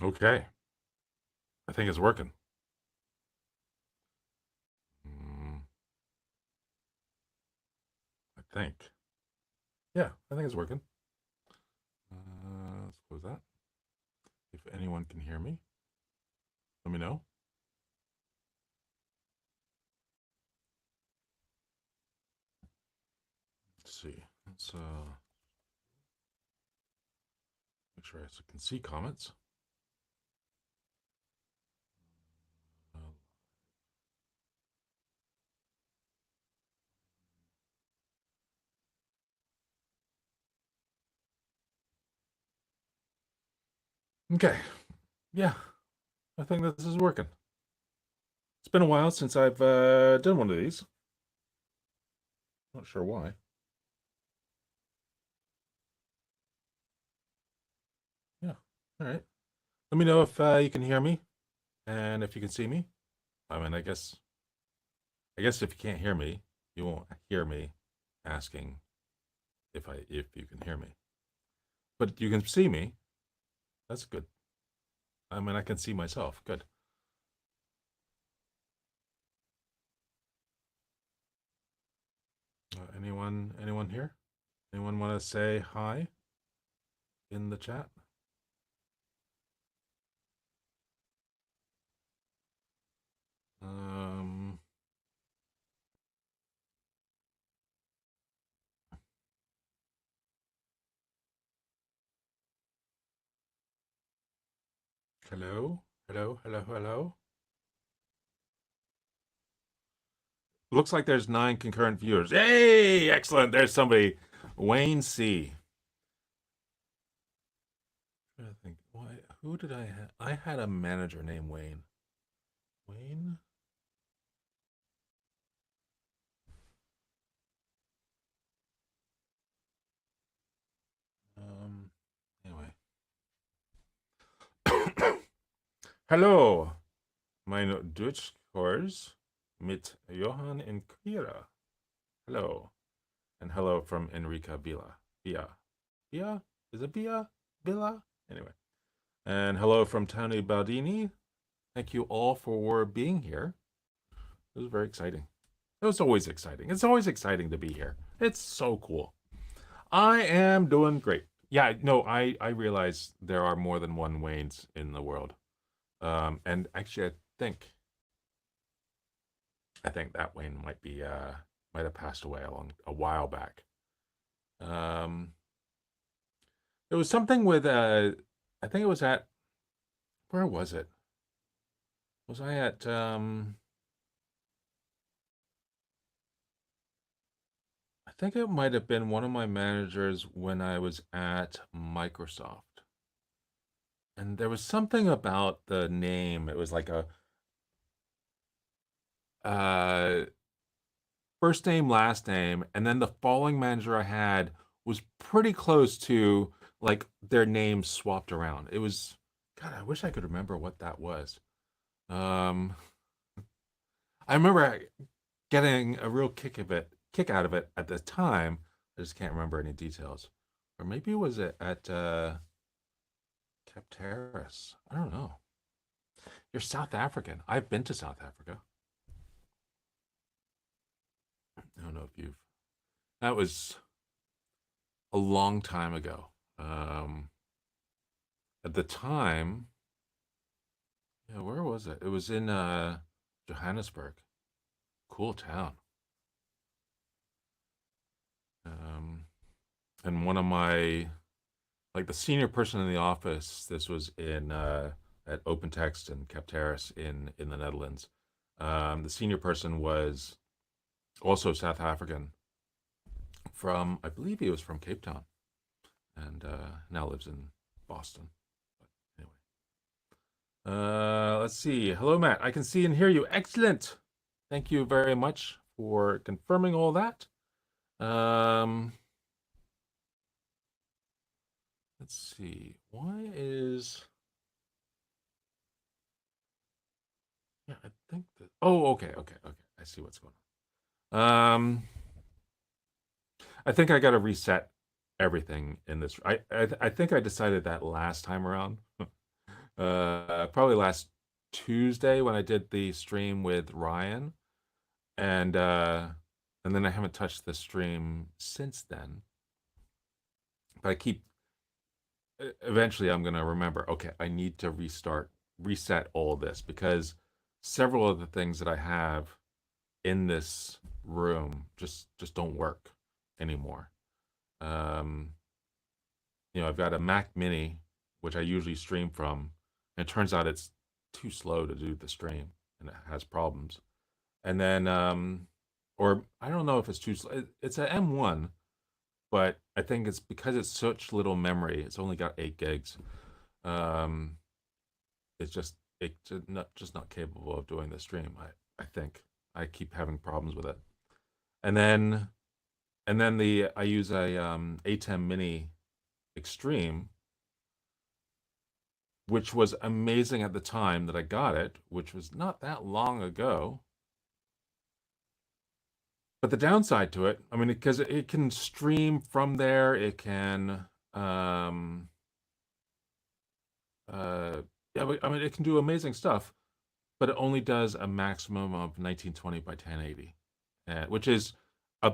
Okay. I think it's working. Mm, I think. Yeah, I think it's working. Let's close that. If anyone can hear me, let me know. Let's see. Let's make sure I can see comments. Uh, okay. Yeah, I think this is working. It's been a while since I've done one of these. Not sure why. Yeah. All right. Let me know if you can hear me and if you can see me. I mean, I guess if you can't hear me, you won't hear me asking if you can hear me. But you can see me. That's good. I mean, I can see myself. Good. Anyone here? Anyone want to say hi in the chat? Um, hello, hello, hello, hello. Looks like there's 9 concurrent viewers. Hey, excellent. There's somebody. Wayne C. I think. Why? Who did I have? I had a manager named Wayne. Wayne. Anyway. Hallo, meine Deutschkurs mit Johann und Kira. Hello. And hello from Enrica Villa. Via. Via? Is it Via? Villa? Anyway. And hello from Tony Baldini. Thank you all for being here. It was very exciting. It was always exciting. It's always exciting to be here. It's so cool. I am doing great. Yeah, no, I realize there are more than one Waynes in the world. And actually, I think that Wayne might have passed away a while back. Um, it was something with I think it was at where was it? Was I at I think it might have been one of my managers when I was at Microsoft. And there was something about the name. It was like a uh first name, last name, and then the following manager I had was pretty close to like their names swapped around. It was God, I wish I could remember what that was. Um, I remember getting a real kick out of it at the time. I just can't remember any details. Or maybe it was at Capteris. I don't know. You're South African. I've been to South Africa. I don't know if you've. That was a long time ago. Um, at the time, yeah, where was it? It was in Johannesburg. Cool town. Um, and one of my like the senior person in the office, this was in at OpenText and Capteris in the Netherlands. The senior person was also South African from I believe he was from Cape Town and now lives in Boston. But anyway, let's see. Hello, Matt. I can see and hear you. Excellent. Thank you very much for confirming all that. Um, let's see. Why is yeah? I think that. Oh, okay, okay, okay. I see what's going on. I think I got to reset everything in this. I think I decided that last time around. Probably last Tuesday when I did the stream with Ryan, and uh, and then I haven't touched the stream since then. But I keep eventually I'm gonna remember. Okay, I need to reset all this because several of the things that I have in this room just don't work anymore. Um, I've got a Mac Mini, which I usually stream from, and it turns out it's too slow to do the stream, and it has problems. And then, or I don't know if it's too slow. It's an M1, but I think it's because it's such little memory. It's only got 8 gigs. Um, it's just not capable of doing the stream. I think I keep having problems with it. And then the I use a A10 Mini Extreme, which was amazing at the time that I got it, which was not that long ago. But the downside to it, I mean, because it can stream from there, it can, uh, yeah, I mean, it can do amazing stuff, but it only does a maximum of 1920 by 1080, which is a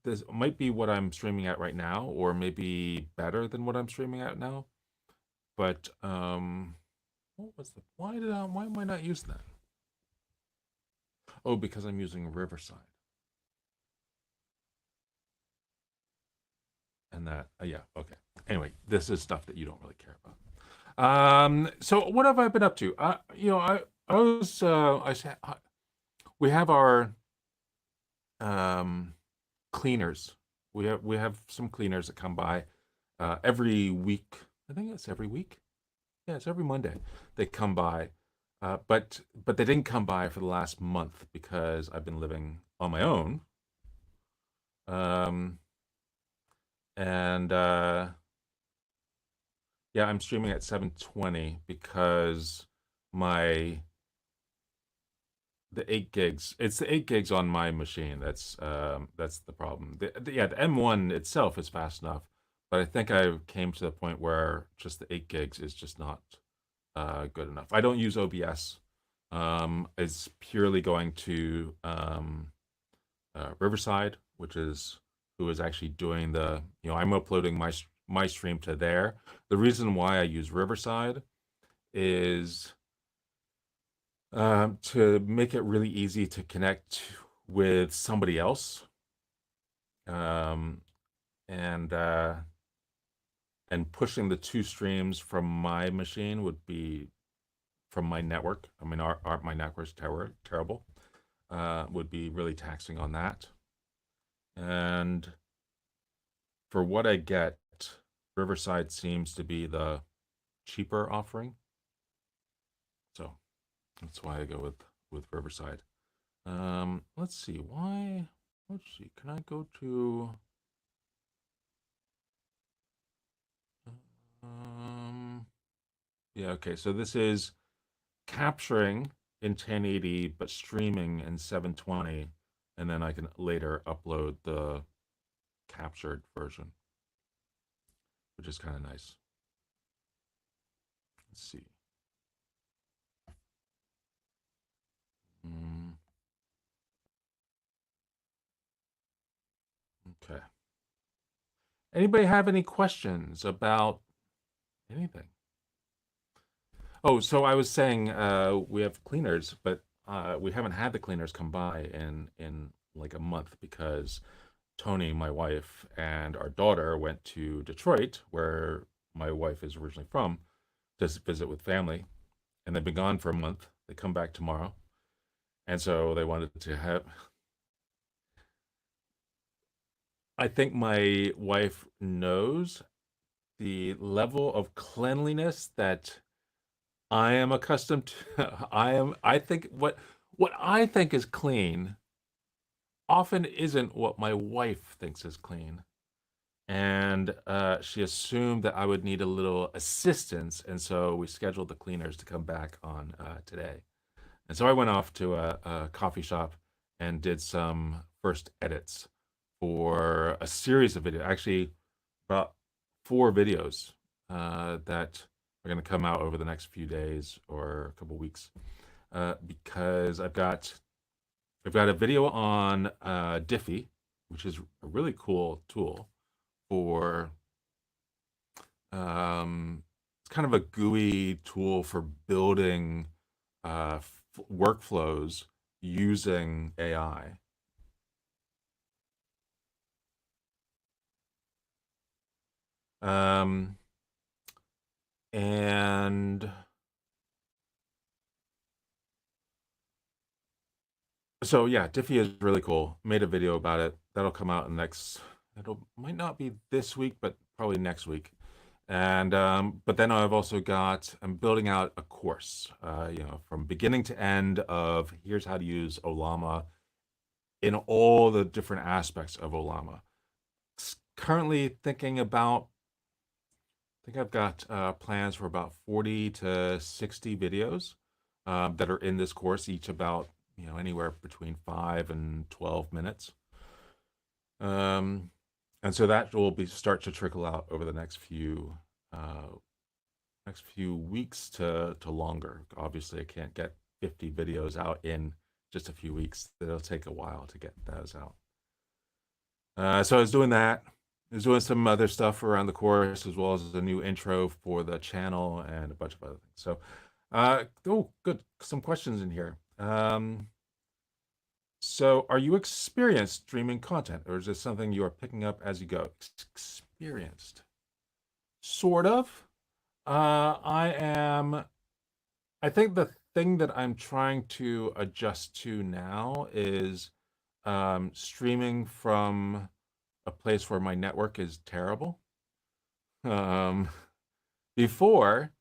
this might be what I'm streaming at right now, or maybe better than what I'm streaming at now. But what was the why am I not using that? Oh, because I'm using Riverside. And that, yeah, okay. Anyway, this is stuff that you don't really care about. So what have I been up to? I was we have our um cleaners. We have some cleaners that come by every week. I think it's every week. Yeah, it's every Monday. They come by. But they didn't come by for the last month because I've been living on my own. Um and Yeah, I'm streaming at 720 because my the 8 gigs. It's the 8 gigs on my machine. That's the problem. Yeah, the M1 itself is fast enough, but I think I came to the point where just the 8 gigs is just not good enough. I don't use OBS. It's purely going to Riverside, which is who is actually doing I'm uploading my stream to there. The reason why I use Riverside is to make it really easy to connect with somebody else, um, and uh, and pushing the two streams from my machine would be from my network. I mean, my network's terrible. Would be really taxing on that. And for what I get, Riverside seems to be the cheaper offering, so that's why I go with Riverside. Let's see why. Let's see. Can I go to? Um. Yeah. Okay. So this is capturing in 1080, but streaming in 720, and then I can later upload the captured version, which is kind of nice. Let's see. Mm, okay. Anybody have any questions about anything? Oh, so I was saying we have cleaners, but we haven't had the cleaners come by in like a month because Tony, my wife, and our daughter went to Detroit, where my wife is originally from, to visit with family, and they've been gone for a month. They come back tomorrow, and so they wanted to have. I think my wife knows the level of cleanliness that I am accustomed to. I think what I think is clean often isn't what my wife thinks is clean. And she assumed that I would need a little assistance, and so we scheduled the cleaners to come back on today. And so I went off to a coffee shop and did some first edits for a series of videos, actually about 4 videos that are going to come out over the next few days or a couple weeks, because I've got a video on Diffie, which is a really cool tool for it's kind of a GUI tool for building workflows using AI. Um, and so yeah, Diffie is really cool. Made a video about it. That'll come out in next. It'll might not be this week, but probably next week. And but then I'm building out a course, from beginning to end of here's how to use Olama in all the different aspects of Olama. Currently thinking about, I think I've got plans for about 40 to 60 videos that are in this course, each about, anywhere between 5 and 12 minutes. Um, and so that will start to trickle out over the next few weeks to longer. Obviously, I can't get 50 videos out in just a few weeks. It'll take a while to get those out. So I was doing that. I was doing some other stuff around the course, as well as a new intro for the channel and a bunch of other things. So, oh, good. Some questions in here. So are you experienced streaming content, or is this something you are picking up as you go? Experienced. Sort of. I am. I think the thing that I'm trying to adjust to now is streaming from a place where my network is terrible. Um, Before,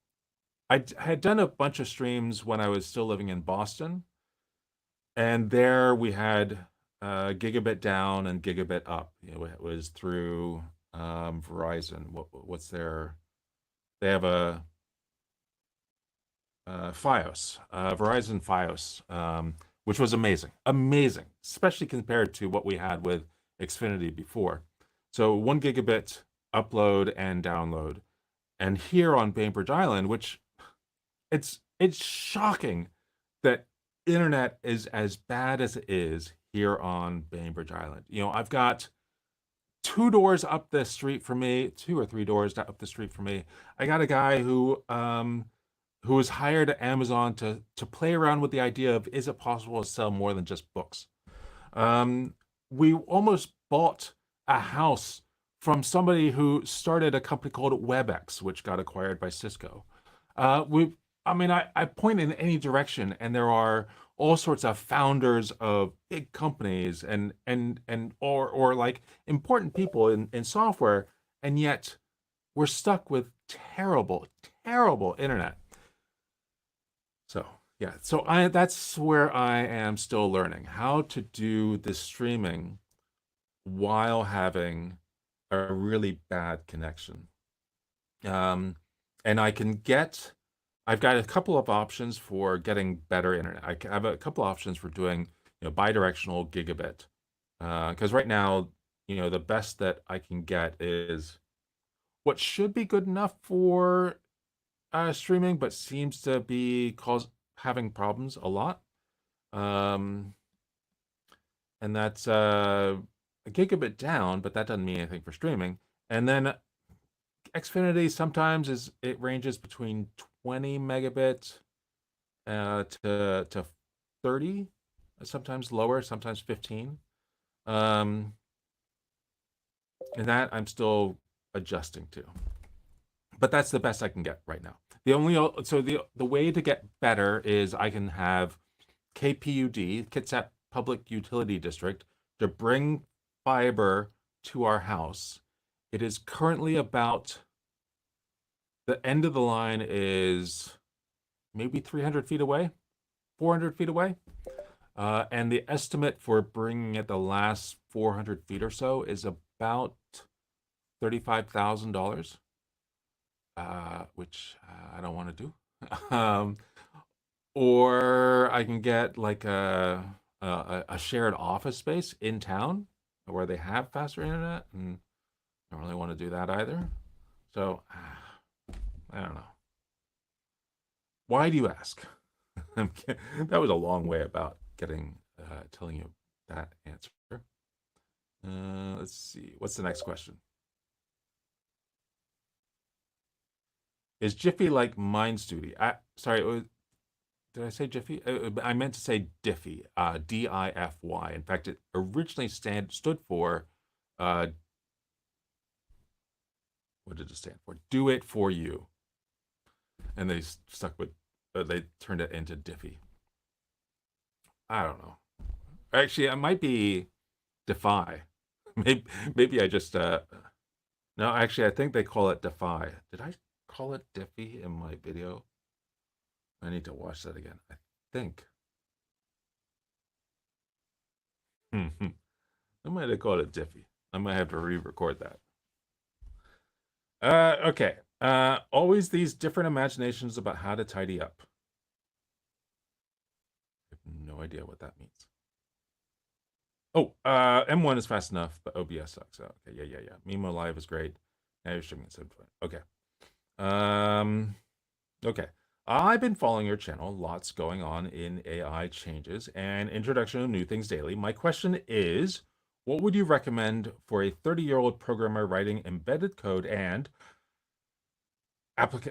had done a bunch of streams when I was still living in Boston, and there we had gigabit down and gigabit up. It was through Verizon. What's their? They have a FiOS, Verizon FiOS, which was amazing, especially compared to what we had with Xfinity before. So 1 gigabit upload and download, and here on Bainbridge Island, which it's shocking that internet is as bad as it is here on Bainbridge Island. I've got 2 doors up the street from me, 2 or 3 doors up the street from me. I got a guy who was hired at Amazon to play around with the idea of, is it possible to sell more than just books? We almost bought a house from somebody who started a company called WebEx, which got acquired by Cisco. We, I mean, I point in any direction, and there are all sorts of founders of big companies or like important people in software, and yet we're stuck with terrible, terrible internet. So yeah, so that's where I am still learning how to do this streaming while having a really bad connection. Um, and I've got a couple of options for getting better internet. I have a couple options for doing, bidirectional gigabit. Because right now, the best that I can get is what should be good enough for streaming, but seems to be having problems a lot. Um, and that's a gigabit down, but that doesn't mean anything for streaming. And then Xfinity sometimes it ranges between 20 megabit to 30, sometimes lower, sometimes 15. Um, and that I'm still adjusting to. But that's the best I can get right now. The way to get better is I can have KPUD, Kitsap Public Utility District, to bring fiber to our house. It is currently about, the end of the line is maybe 300 feet away, 400 feet away. And the estimate for bringing it the last 400 feet or so is about $35,000, which I don't want to do. Or I can get like a shared office space in town where they have faster internet, and I don't really want to do that either. So I don't know. Why do you ask? That was a long way about getting telling you that answer. Let's see. What's the next question? Is Jiffy like Mind Duty? Sorry, did I say Jiffy? I meant to say Diffy. Diffy. In fact, it originally stood for uh, what did it stand for? Do it for you, and they stuck with. They turned it into Diffy. I don't know. Actually, it might be Defy. Maybe I just no. Actually, I think they call it Defy. Did I call it Diffy in my video? I need to watch that again. I think. I might have called it Diffy. I might have to re-record that. Okay. Always these different imaginations about how to tidy up. I have no idea what that means. Oh, M1 is fast enough, but OBS sucks. Oh, okay, yeah. Mimo Live is great. Now you're streaming at 720. Okay. Um, okay. I've been following your channel. Lots going on in AI changes and introduction of new things daily. My question is, what would you recommend for a 30-year-old programmer writing embedded code and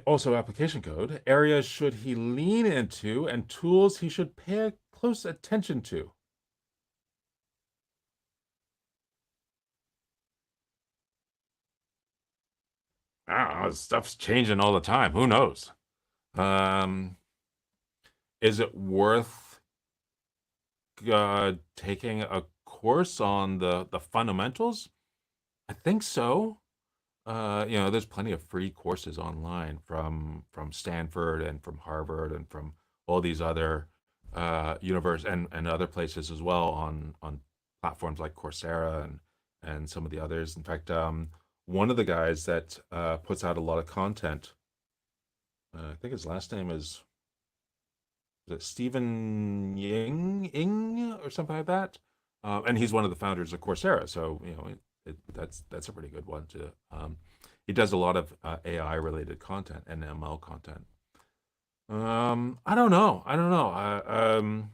also application code? Areas should he lean into and tools he should pay close attention to? I don't know. Stuff's changing all the time. Who knows? Um, is it worth taking a course on the fundamentals? I think so. There's plenty of free courses online from Stanford and from Harvard and from all these other universe and other places as well on platforms like Coursera and some of the others. In fact, one of the guys that puts out a lot of content, I think his last name is it Stephen Ying or something like that, and he's one of the founders of Coursera. So that's a pretty good one to. He does a lot of AI related content and ML content. I don't know. I don't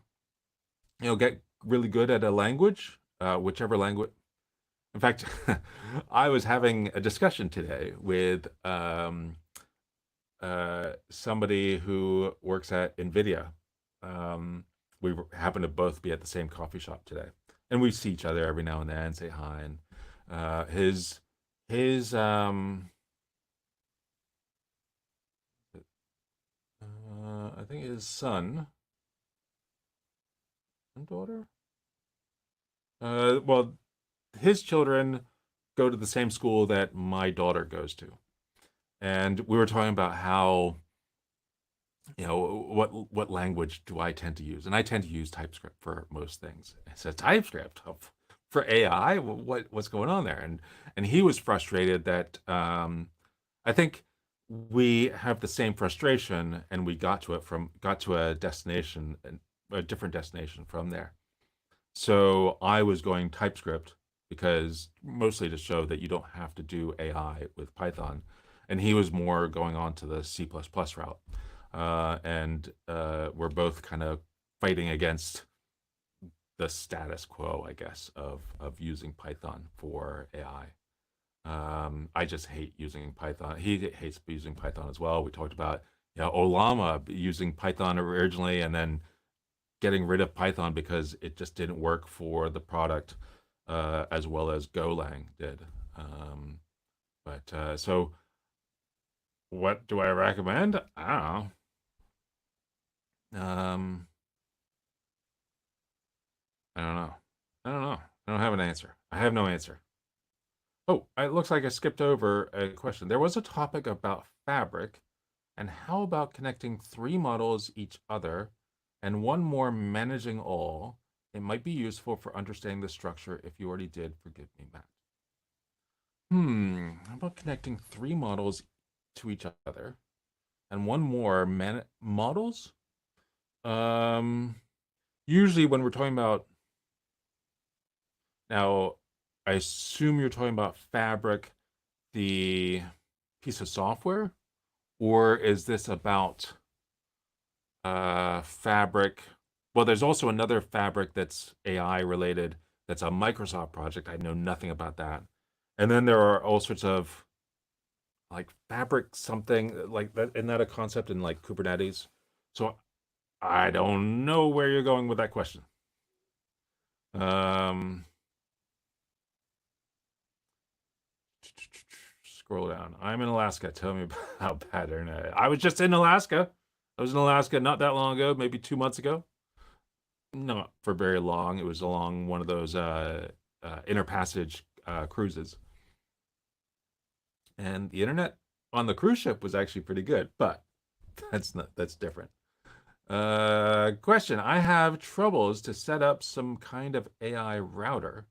know. Get really good at a language, whichever language. In fact, I was having a discussion today with somebody who works at NVIDIA. We happen to both be at the same coffee shop today, and we see each other every now and then, say hi. And his I think his son and daughter. Well, his children go to the same school that my daughter goes to, and we were talking about how what language do I tend to use, and I tend to use TypeScript for most things. I said TypeScript for AI. What's going on there? And he was frustrated that I think we have the same frustration, and we got to a destination, a different destination from there. So I was going TypeScript because mostly to show that you don't have to do AI with Python, and he was more going on to the C++ route. And we're both kind of fighting against the status quo, I guess, of using Python for AI. I just hate using Python. He hates using Python as well. We talked about Olama using Python originally and then getting rid of Python because it just didn't work for the product as well as Golang did. So what do I recommend? I don't know. I don't know. I don't know. I don't have an answer. I have no answer. Oh, it looks like I skipped over a question. There was a topic about fabric, and how about connecting three models each other and one more managing all? It might be useful for understanding the structure. If you already did, forgive me, Matt. How about connecting three models to each other and one more models? Um, Usually when we're talking about now, I assume you're talking about Fabric, the piece of software, or is this about Fabric. Well, there's also another Fabric that's AI related. That's a Microsoft project. I know nothing about that. And then there are all sorts of like Fabric something like that. Isn't that a concept in like Kubernetes? So I don't know where you're going with that question. Um, Scroll down. I'm in Alaska. Tell me about how bad internet. I was just in Alaska. I was in Alaska not that long ago, maybe 2 months ago. Not for very long. It was along one of those interpassage cruises, and the internet on the cruise ship was actually pretty good. But that's different. Question: I have troubles to set up some kind of AI router,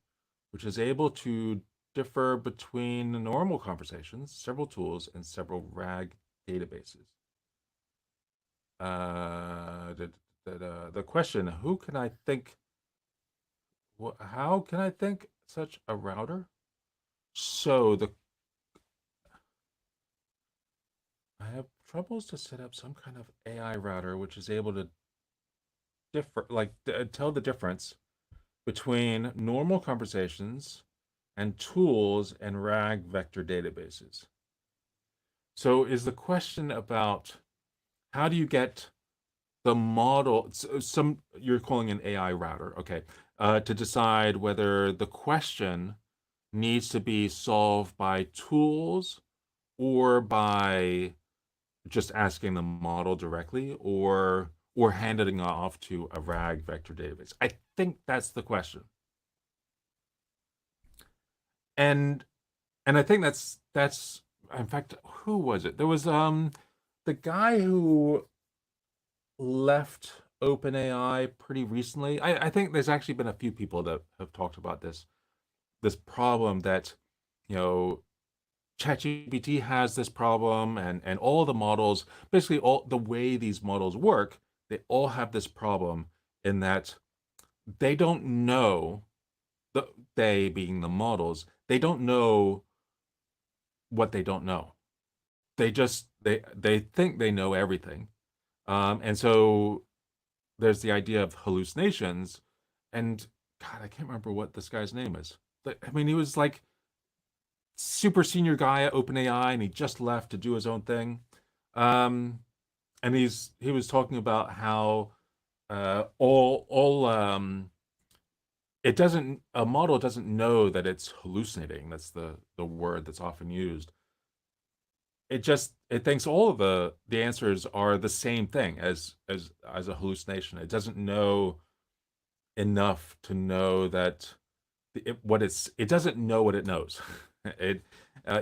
which is able to differ between normal conversations, several tools, and several RAG databases. The question: Who can I think? How can I think such a router? So the I have troubles to set up some kind of AI router which is able to tell the difference between normal conversations and tools and RAG vector databases. So is the question about how do you get the model, some you're calling an AI router, okay, to decide whether the question needs to be solved by tools or by just asking the model directly or handing it off to a RAG vector database? I think that's the question. And and I think that's in fact, who was it? There was the guy who left OpenAI pretty recently. I think there's actually been a few people that have talked about this problem that, you know, ChatGPT has this problem, and all the models, basically all the way these models work, they all have this problem in that they don't know, the they being the models, they don't know what they don't know. They think they know everything. And so there's the idea of hallucinations, and God, I can't remember what this guy's name is. I mean, he was like super senior guy at OpenAI, and he just left to do his own thing. Um, and he was talking about how all it doesn't a model doesn't know that it's hallucinating. That's the word that's often used. It thinks all of the answers are the same thing as a hallucination. It doesn't know enough to know that it doesn't know what it knows. It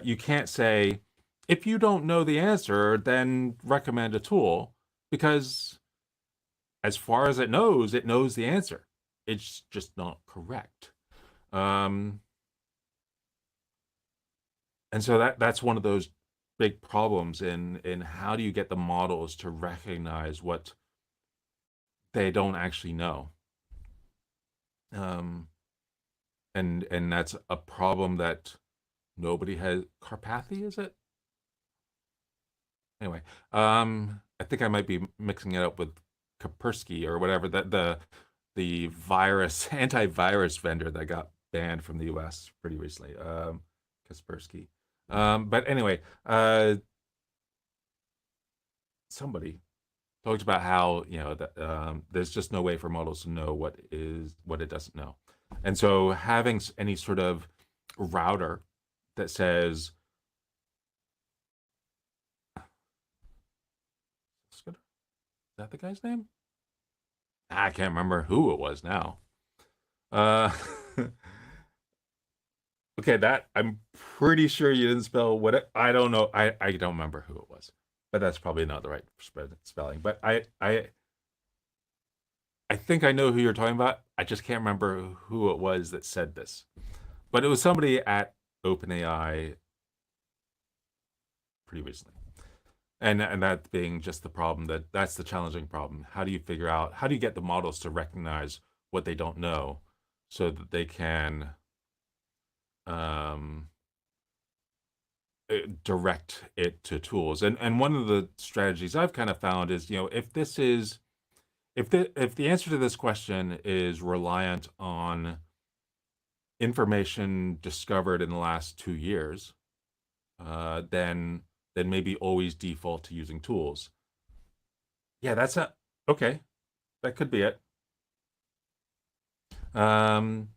You can't say, if you don't know the answer, then recommend a tool, because as far as it knows the answer. It's just not correct. Um, and so that's one of those big problems in how do you get the models to recognize what they don't actually know. Um, and that's a problem that nobody has. Carpathy, is it? Anyway, I think I might be mixing it up with Kaspersky or whatever, the virus antivirus vendor that got banned from the US pretty recently. Kaspersky. But anyway, somebody talked about how, that there's just no way for models to know what it doesn't know. And so having any sort of router that says, is that the guy's name? I can't remember who it was now. Uh, okay, that I'm pretty sure you didn't spell I don't know. I don't remember who it was, but that's probably not the right spelling. But I think I know who you're talking about. I just can't remember who it was that said this. But it was somebody at OpenAI pretty recently. And that being just the problem, that's the challenging problem. How do you get the models to recognize what they don't know so that they can um, direct it to tools? And one of the strategies I've kind of found is, if this is if the answer to this question is reliant on information discovered in the last 2 years, then maybe always default to using tools. Yeah, that's a okay. That could be it. Um,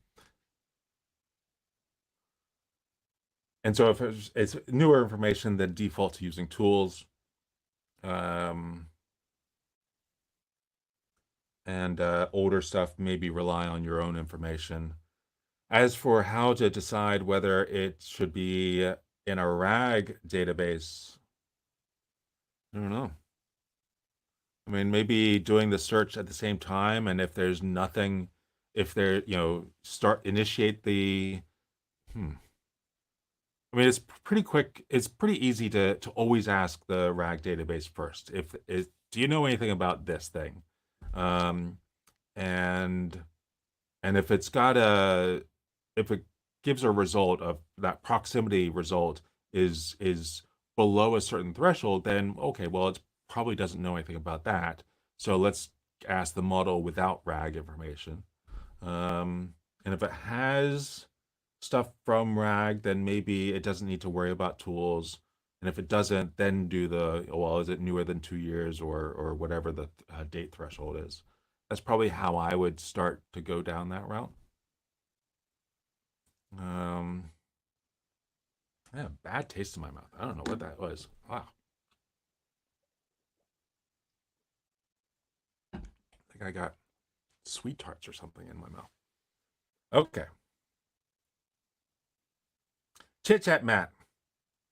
and so if it's newer information, then default to using tools. Um, and older stuff, maybe rely on your own information. As for how to decide whether it should be in a RAG database, I don't know. I mean, maybe doing the search at the same time, and if there's nothing, if there, initiate the, hmm. I mean, it's pretty quick. It's pretty easy to always ask the RAG database first. Do you know anything about this thing? Um, and and if it gives a result of that proximity result is below a certain threshold, then okay, well, it probably doesn't know anything about that. So let's ask the model without RAG information. And if it has stuff from RAG, then maybe it doesn't need to worry about tools. And if it doesn't, then do well, is it newer than 2 years or whatever the date threshold is? That's probably how I would start to go down that route. I have a bad taste in my mouth. I don't know what that was. Wow. I think I got sweet tarts or something in my mouth. Okay. Chit chat, Matt.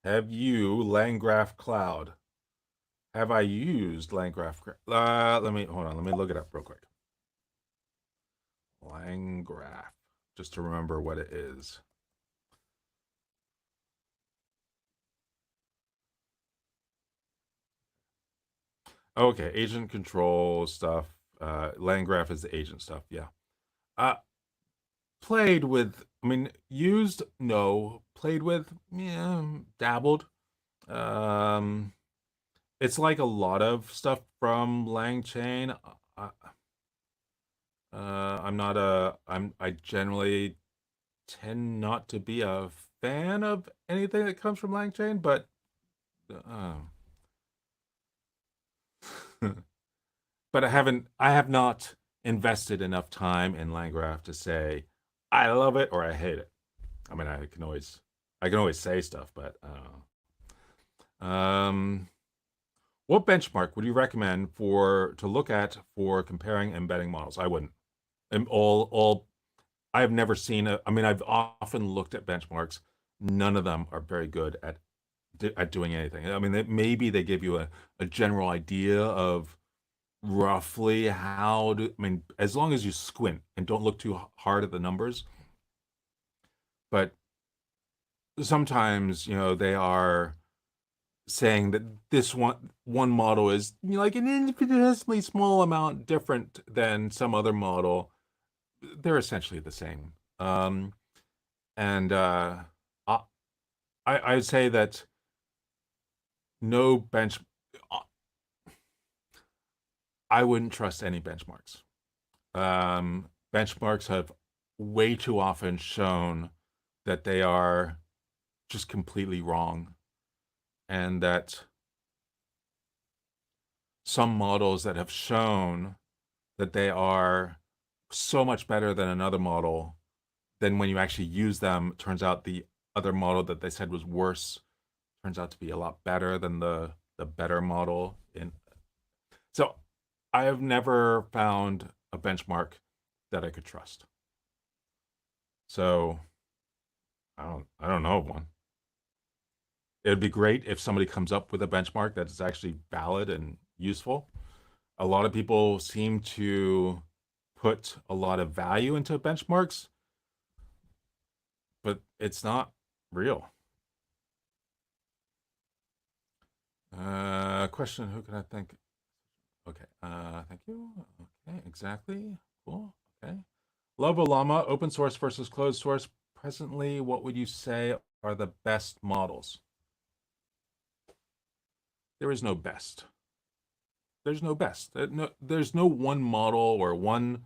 Have you Langgraph Cloud? Have I used Langgraph? Let me hold on. Let me look it up real quick. Langgraph, just to remember what it is. Okay, agent control stuff. Langgraph is the agent stuff. Yeah. Uh, played with. I mean, used. No. Played with. Yeah. Dabbled. Um, it's like a lot of stuff from LangChain. I'm not a. I generally tend not to be a fan of anything that comes from LangChain, but uh, but I have not invested enough time in LangGraph to say I love it or I hate it. I mean, I can always say stuff, but I don't know. What benchmark would you recommend to look at for comparing embedding models? I wouldn't. And all I have never seen I mean, I've often looked at benchmarks. None of them are very good at doing anything. I mean, maybe they give you a general idea of roughly I mean, as long as you squint and don't look too hard at the numbers, but sometimes, they are saying that this one model is, like an infinitesimally small amount different than some other model. They're essentially the same. And I I'd say that no bench uh, I wouldn't trust any benchmarks. Benchmarks have way too often shown that they are just completely wrong, and that some models that have shown that they are so much better than another model, then when you actually use them, it turns out the other model that they said was worse turns out to be a lot better than the better model. In so, I have never found a benchmark that I could trust. So I don't know of one. It'd be great if somebody comes up with a benchmark that is actually valid and useful. A lot of people seem to put a lot of value into benchmarks, but it's not real. Question, who can I thank? Okay, thank you. Okay, exactly. Cool. Okay. Love Llama, open source versus closed source. Presently, what would you say are the best models? There is no best. There's no best. There's no one model or one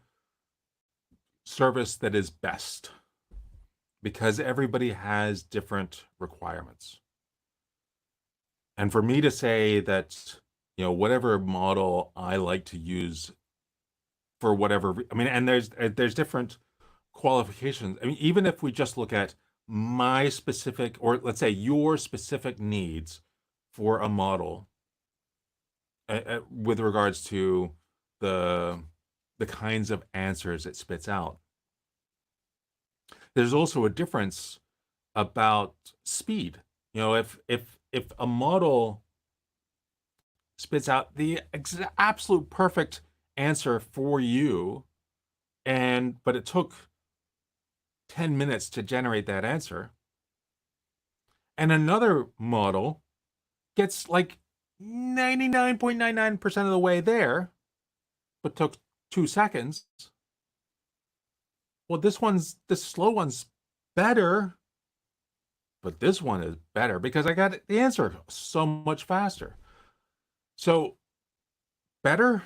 service that is best because everybody has different requirements. And for me to say that, whatever model I like to use for whatever, I mean, and there's different qualifications. I mean, even if we just look at my specific, or let's say your specific needs for a model, with regards to the the kinds of answers it spits out, there's also a difference about speed. If a model spits out the absolute perfect answer for you, but it took 10 minutes to generate that answer, and another model gets like 99.99% of the way there, but took 2 seconds. Well, this slow one's better, but this one is better because I got the answer so much faster. So better,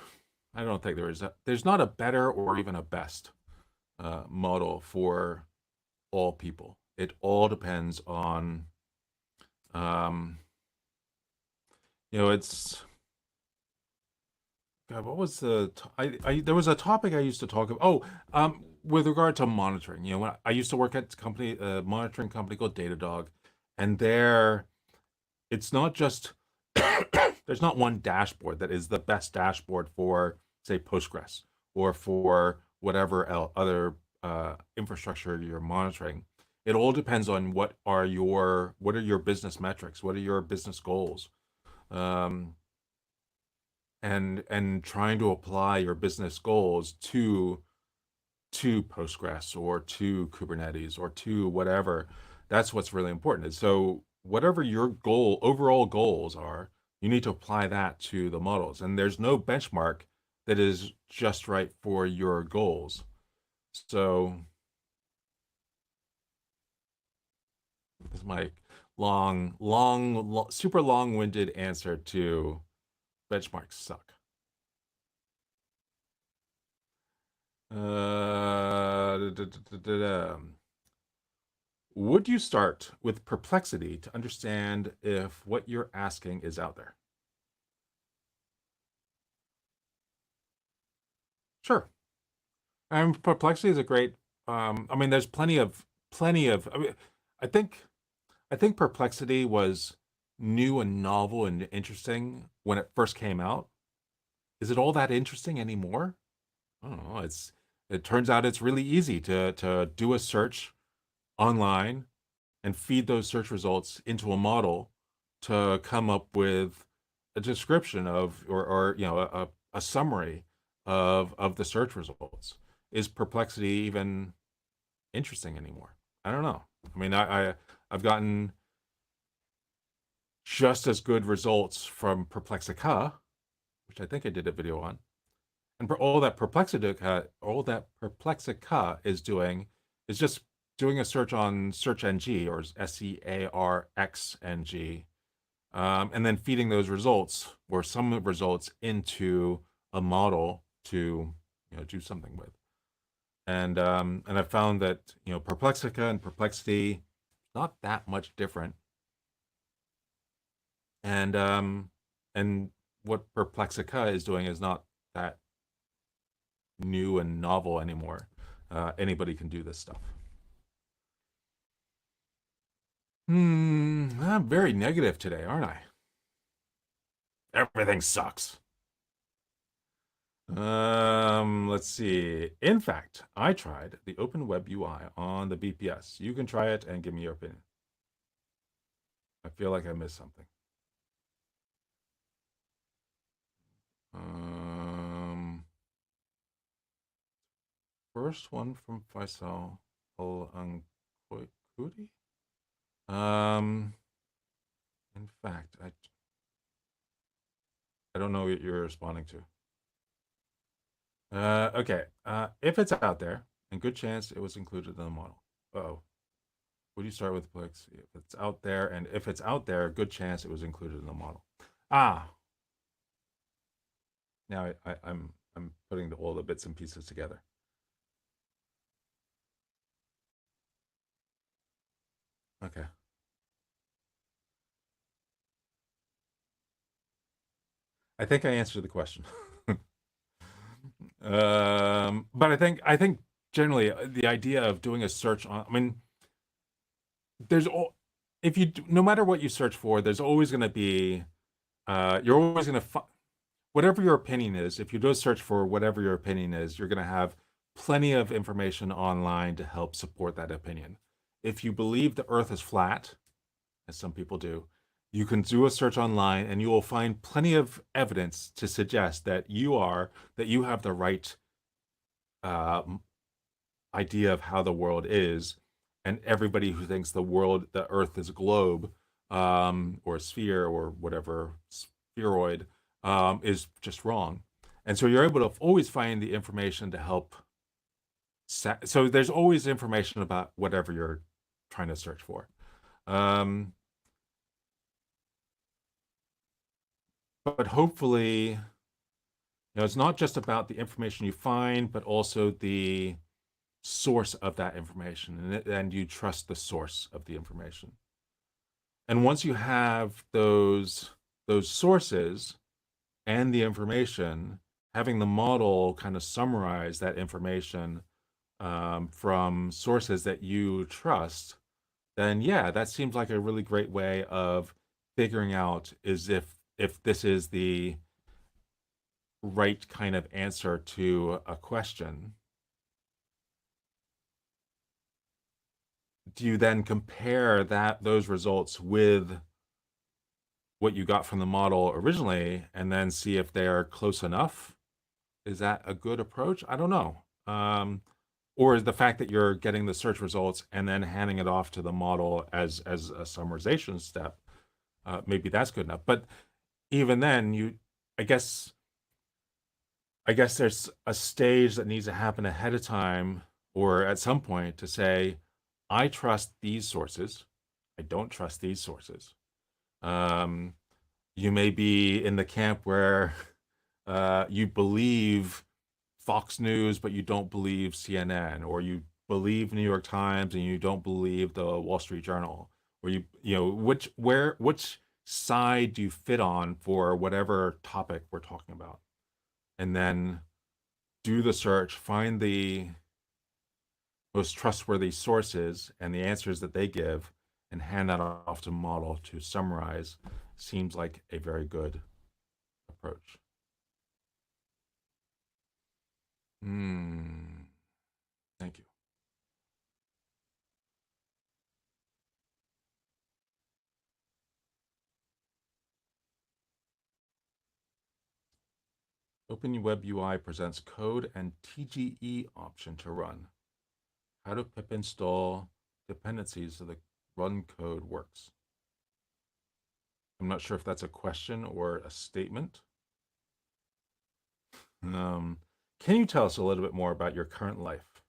I don't think there's not a better or even a best model for all people. It all depends on, um, it's God. What was there was a topic I used to talk about. Oh, with regard to monitoring. When I used to work at a monitoring company called Datadog, and it's not just there's not one dashboard that is the best dashboard for, say, Postgres or for whatever other infrastructure you're monitoring. It all depends on what are your business metrics, what are your business goals, um, and trying to apply your business goals to Postgres or to Kubernetes or to whatever. That's what's really important. And so whatever your overall goals are, you need to apply that to the models. And there's no benchmark that is just right for your goals. So this is my super long-winded answer to benchmarks suck. Would you start with Perplexity to understand if what you're asking is out there? Sure. And Perplexity is a great. I mean, there's plenty of. I mean, I think I think Perplexity was new and novel and interesting when it first came out. Is it all that interesting anymore? I don't know. It turns out it's really easy to do a search online and feed those search results into a model to come up with a description of, or a summary of the search results. Is Perplexity even interesting anymore? I don't know. I mean, I've gotten just as good results from Perplexica, which I think I did a video on. And all that Perplexica is doing is just doing a search on SearchNG, or SEARXNG, and then feeding those results or some results into a model to do something with. And I found that Perplexica and Perplexity not that much different. And what Perplexica is doing is not that new and novel anymore. Anybody can do this stuff. I'm very negative today, aren't I? Everything sucks. Let's see. In fact, I tried the Open Web UI on the BPS. You can try it and give me your opinion. I feel like I missed something. First one from Faisal Al-Ankudi. In fact, I don't know what you're responding to. Okay. If it's out there, and good chance it was included in the model. Uh-oh. Would you start with Plex? If it's out there, and if it's out there, good chance it was included in the model. Ah, Now I'm putting all the bits and pieces together. Okay. I think I answered the question. But I think generally the idea of doing a search on, I mean, there's all if you no matter what you search for, there's always going to be you're always going to whatever your opinion is. If you do a search for whatever your opinion is, you're going to have plenty of information online to help support that opinion. If you believe the Earth is flat, as some people do, you can do a search online and you will find plenty of evidence to suggest that you have the right uh, idea of how the world is, and everybody who thinks the Earth is a globe, or a sphere or whatever spheroid, is just wrong. And so you're able to always find the information to help. So there's always information about whatever you're trying to search for. Um, but hopefully, it's not just about the information you find, but also the source of that information, and you trust the source of the information. And once you have those sources and the information, having the model kind of summarize that information, from sources that you trust, then yeah, that seems like a really great way of figuring out is if this is the right kind of answer to a question. Do you then compare those results with what you got from the model originally and then see if they're close enough? Is that a good approach? I don't know. Or is the fact that you're getting the search results and then handing it off to the model as a summarization step, maybe that's good enough. But even then, I guess I guess there's a stage that needs to happen ahead of time or at some point to say, I trust these sources. I don't trust these sources. Um, you may be in the camp where you believe Fox News, but you don't believe CNN, or you believe New York Times and you don't believe the Wall Street Journal, or which side do you fit on for whatever topic we're talking about, and then do the search, find the most trustworthy sources and the answers that they give, and hand that off to model to summarize. Seems like a very good approach. Hmm. Thank you. OpenWeb UI presents code and TGE option to run. How do pip install dependencies so the run code works? I'm not sure if that's a question or a statement. Um, can you tell us a little bit more about your current life,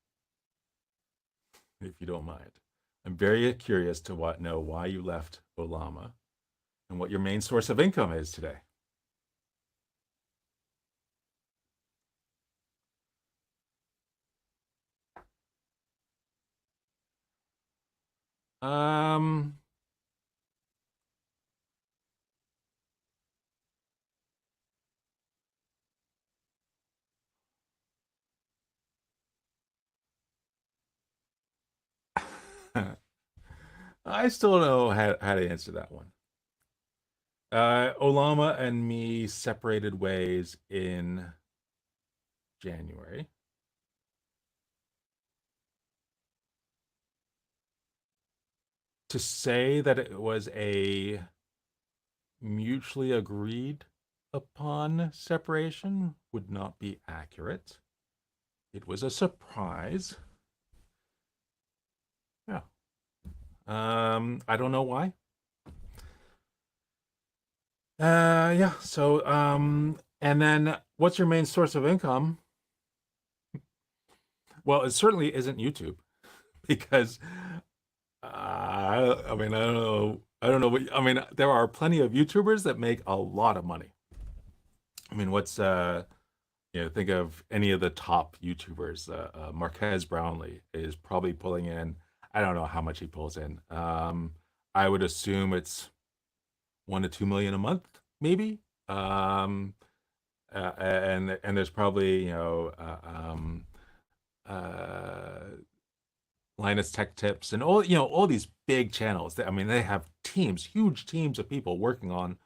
if you don't mind? I'm very curious to know why you left Olama and what your main source of income is today. Um, I still don't know how to answer that one. Olama and me separated ways in January. To say that it was a mutually agreed upon separation would not be accurate. It was a surprise. Yeah. I don't know why. Yeah. So, and then what's your main source of income? Well, it certainly isn't YouTube because I mean, I don't know. I don't know what I mean. There are plenty of YouTubers that make a lot of money. I mean, what's think of any of the top YouTubers. Marquez Brownlee is probably pulling in. I don't know how much he pulls in. I would assume it's 1 to 2 million a month, maybe. Um, and there's probably uh, Linus Tech Tips and all these big channels. I mean, they have teams, huge teams of people working on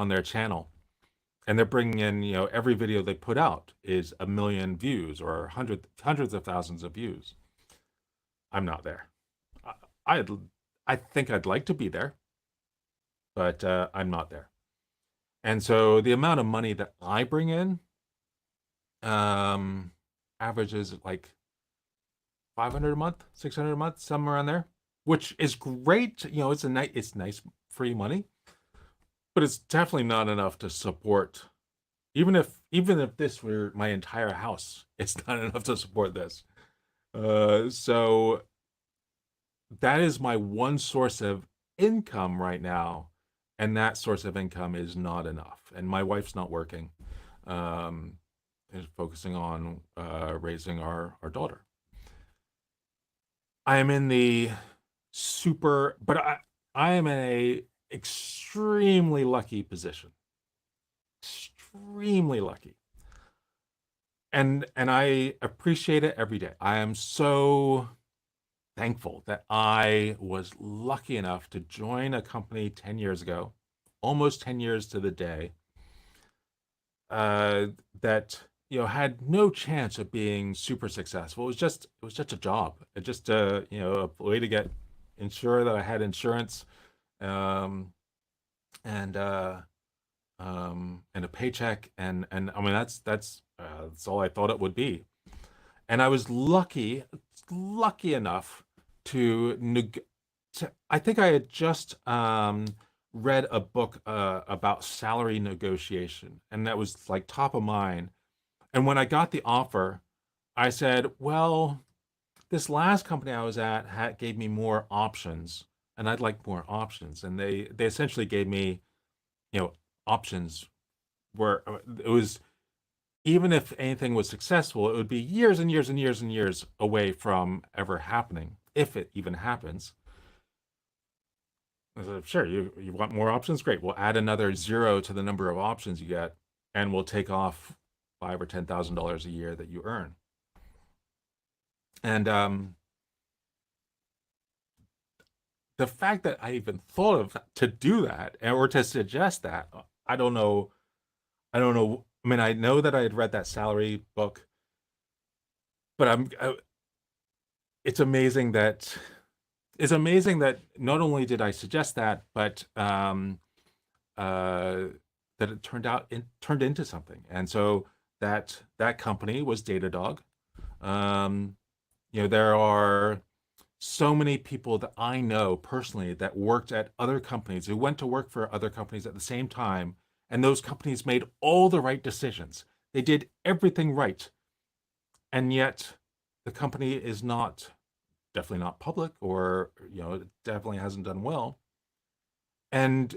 their channel, and they're bringing in every video they put out is 1 million views or hundreds of thousands of views. I'm not there. I I'd, I think I'd like to be there, but I'm not there. And so the amount of money that I bring in um, averages like 500 a month, 600 a month, somewhere around there, which is great. It's nice free money, but it's definitely not enough to support. Even if this were my entire house, it's not enough to support this. So that is my one source of income right now, and that source of income is not enough. And my wife's not working, um, is focusing on raising our daughter. I am in the but I am in a extremely lucky position. Extremely lucky. And I appreciate it every day. I am so thankful that I was lucky enough to join a company 10 years ago, almost 10 years to the day, uh, that had no chance of being super successful. It was just a job. It just a way to ensure that I had insurance, um, and and a paycheck, and I mean that's all I thought it would be. And I was lucky enough to, I think I had just read a book about salary negotiation, and that was like top of mind. And when I got the offer, I said, "Well, this last company I was at gave me more options, and I'd like more options." And they essentially gave me, you know, options where it was, even if anything was successful, it would be years and years and years and years away from ever happening, if it even happens. I said, sure, you want more options? Great. We'll add another zero to the number of options you get, and we'll take off $5,000 or $10,000 a year that you earn. And the fact that I even thought of to do that or to suggest that, I don't know. I don't know. I mean, I know that I had read that salary book, but it's amazing that not only did I suggest that, but uh, that it turned into something. And so that company was Datadog. Um, there are so many people that I know personally that worked at other companies who went to work for other companies at the same time, and those companies made all the right decisions. They did everything right, and yet the company is definitely not public, or it definitely hasn't done well. And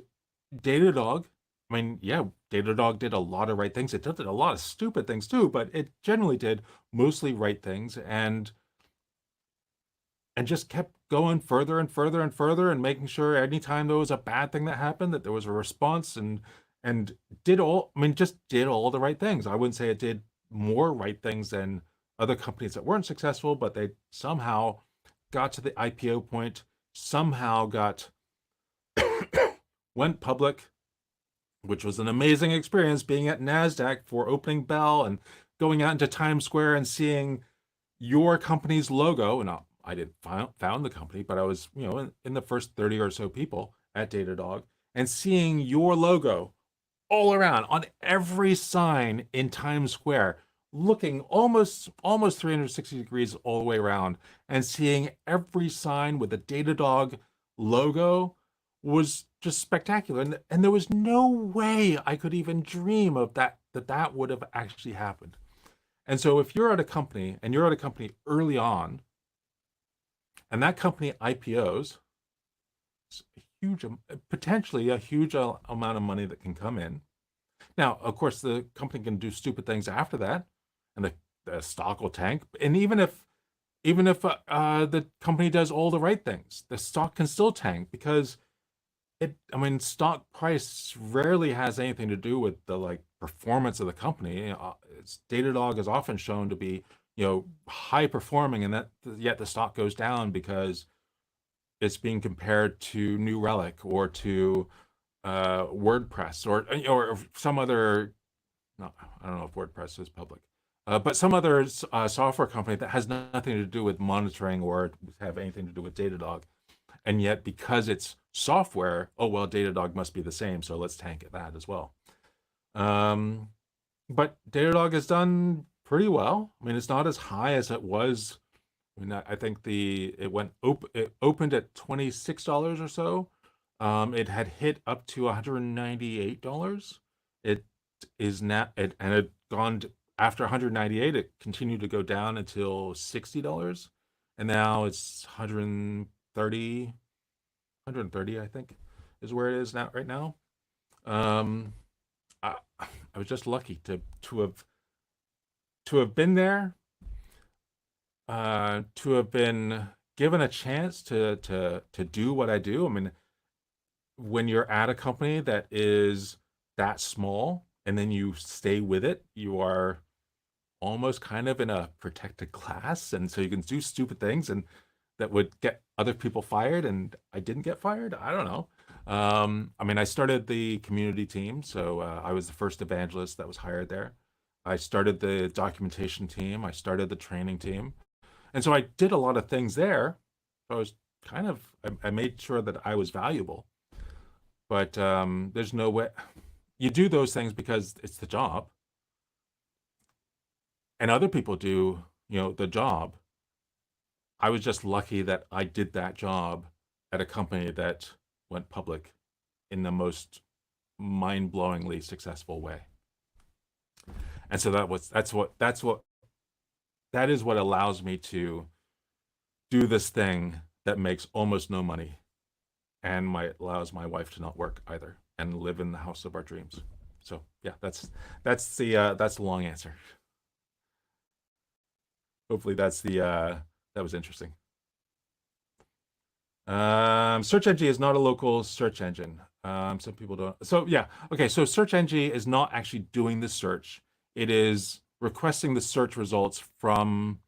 Datadog, I mean, yeah, Datadog did a lot of right things. It did a lot of stupid things too, but it generally did mostly right things, and just kept going further and further and further, and making sure anytime there was a bad thing that happened, that there was a response, and just did all the right things. I wouldn't say it did more right things than other companies that weren't successful, but they somehow got to the IPO point, somehow went public, which was an amazing experience, being at NASDAQ for opening bell and going out into Times Square and seeing your company's logo. And I didn't found the company, but I was, in the first 30 or so people at Datadog, and seeing your logo all around on every sign in Times Square, looking almost 360 degrees all the way around, and seeing every sign with the Datadog logo was just spectacular. And there was no way I could even dream of that would have actually happened. And so if you're at a company, and you're at a company early on, and that company IPOs, potentially a huge amount of money that can come in. Now, of course, the company can do stupid things after that, and the stock will tank. And even if the company does all the right things, the stock can still tank because I mean, stock price rarely has anything to do with the like performance of the company. Datadog is often shown to be, high performing, and that yet the stock goes down because it's being compared to New Relic or to WordPress or some other. No, I don't know if WordPress is public, but some other software company that has nothing to do with monitoring or have anything to do with Datadog. And yet, because it's software, oh well, Datadog must be the same, so let's tank at that as well. Um, but Datadog has done pretty well. I mean, it's not as high as it was. I mean, I think it opened at $26 or so. It had hit up to $198. It is now and it gone after 198. It continued to go down until $60, and now it's 130, I think, is where it is now right now. Um, I was just lucky to have been there, to have been given a chance to do what I do. I mean, when you're at a company that is that small and then you stay with it, you are almost kind of in a protected class, and so you can do stupid things and that would get other people fired, and I didn't get fired. I don't know. I mean, I started the community team, so I was the first evangelist that was hired there. I started the documentation team. I started the training team, and so I did a lot of things there. So I was I made sure that I was valuable. But there's no way you do those things because it's the job, and other people do, the job. I was just lucky that I did that job at a company that went public in the most mind-blowingly successful way. And so that is what allows me to do this thing that makes almost no money and allows my wife to not work either and live in the house of our dreams. So yeah, that's the long answer. Hopefully that was interesting. Search engine is not a local search engine. Some people don't. So yeah, okay. So search engine is not actually doing the search. It is requesting the search results from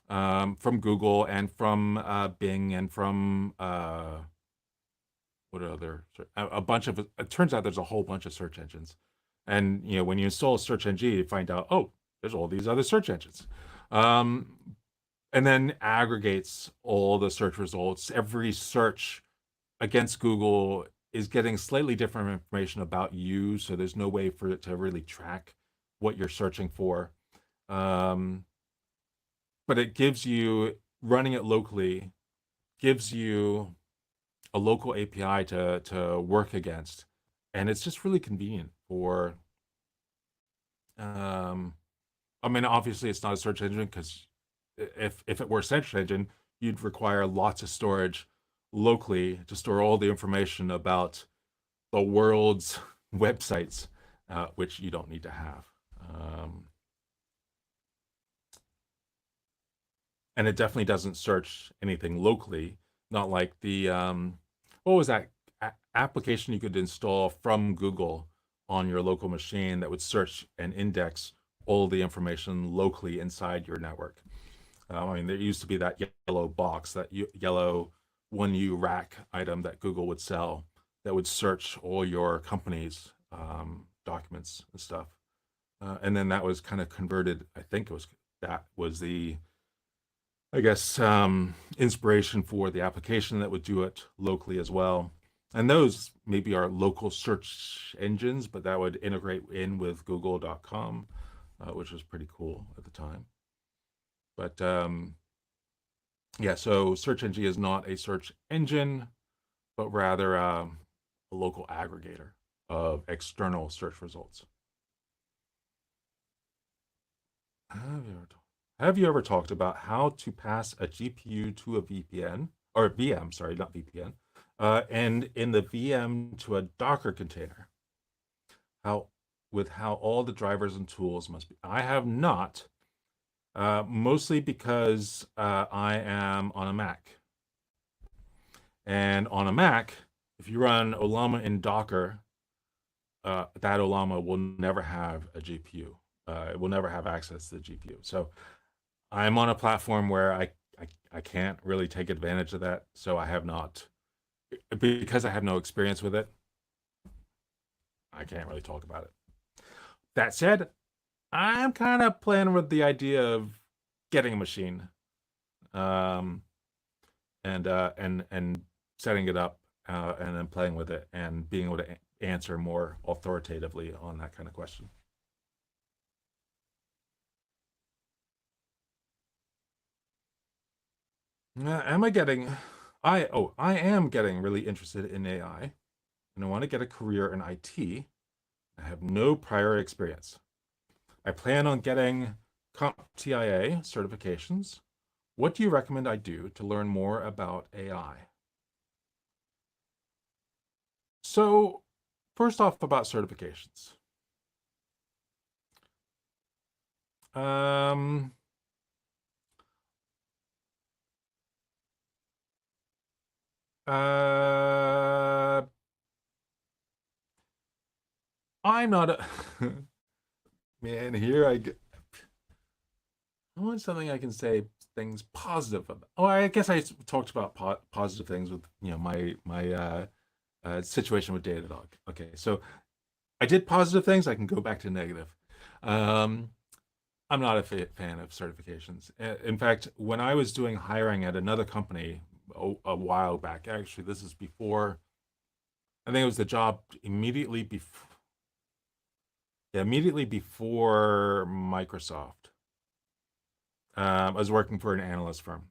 Google and from Bing and from what other a bunch of. It turns out there's a whole bunch of search engines, and when you install a search engine, you find out, oh, there's all these other search engines. Um, and then aggregates all the search results. Every search against Google is getting slightly different information about you, so there's no way for it to really track what you're searching for. Um, but it gives you running it locally gives you a local API to work against, and it's just really convenient for. Um, I mean, obviously, it's not a search engine because if it were a search engine, you'd require lots of storage locally to store all the information about the world's websites, which you don't need to have. Um, and it definitely doesn't search anything locally, not like the what was that application you could install from Google on your local machine that would search and index all the information locally inside your network. I mean, there used to be that yellow box, that yellow 1U rack item that Google would sell that would search all your company's documents and stuff. And then that was kind of converted. I think that was the, I guess, inspiration for the application that would do it locally as well. And those maybe are local search engines, but that would integrate in with google.com, which was pretty cool at the time. But yeah, so search engine is not a search engine, but rather a local aggregator of external search results. Have you ever talked about how to pass a GPU to a VPN or VM? Sorry, not VPN, and in the VM to a Docker container? How with how all the drivers and tools must be. I have not, mostly because I am on a Mac. And on a Mac, if you run Olama in Docker, that Olama will never have a GPU. It will never have access to the GPU. So I'm on a platform where I can't really take advantage of that. So I have not, because I have no experience with it, I can't really talk about it. That said, I'm kind of playing with the idea of getting a machine, um, and setting it up, and then playing with it and being able to answer more authoritatively on that kind of question. Am I getting? I am getting really interested in AI, and I want to get a career in IT. I have no prior experience. I plan on getting CompTIA certifications. What do you recommend I do to learn more about AI? So, first off, about certifications. Um, uh, I'm not a man. I want something I can say things positive about. Oh, I guess talked about positive things with my situation with Datadog. Okay, so I did positive things. I can go back to negative. Um, I'm not a fan of certifications. In fact, when I was doing hiring at another company a while back, actually, this is before. I think it was the job immediately before Microsoft. I was working for an analyst firm.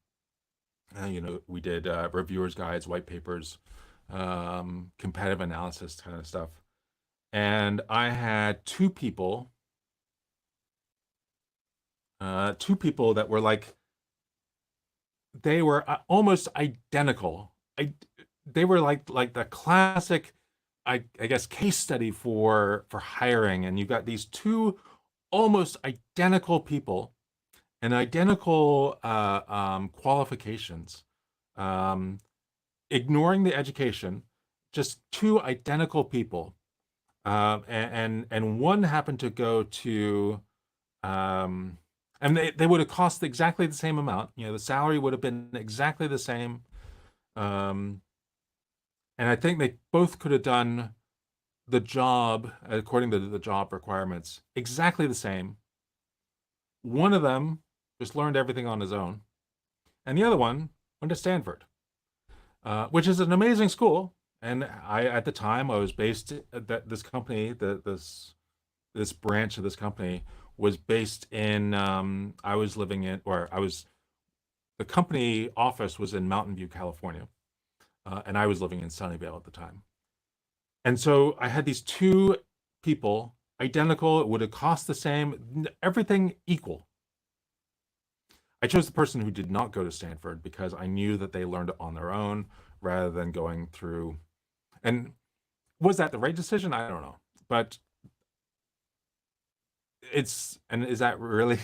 We did reviewers guides, white papers, competitive analysis kind of stuff. And I had two people that were like, they were almost identical. They were like the classic, I guess, case study for hiring. And you got these two almost identical people and identical qualifications, um, ignoring the education, just two identical people. And one happened to go to, um, and they would have cost exactly the same amount. The salary would have been exactly the same. Um, and I think they both could have done the job according to the job requirements exactly the same. One of them just learned everything on his own, and the other one went to Stanford, which is an amazing school. And at the time, I was based that this company, this branch of this company was based in. I was living in, or I was the company office was in Mountain View, California, and I was living in Sunnyvale at the time. And so I had these two people, identical. It would have cost the same, everything equal. I chose the person who did not go to Stanford because I knew that they learned it on their own rather than going through. And was that the right decision? I don't know. But and is that really,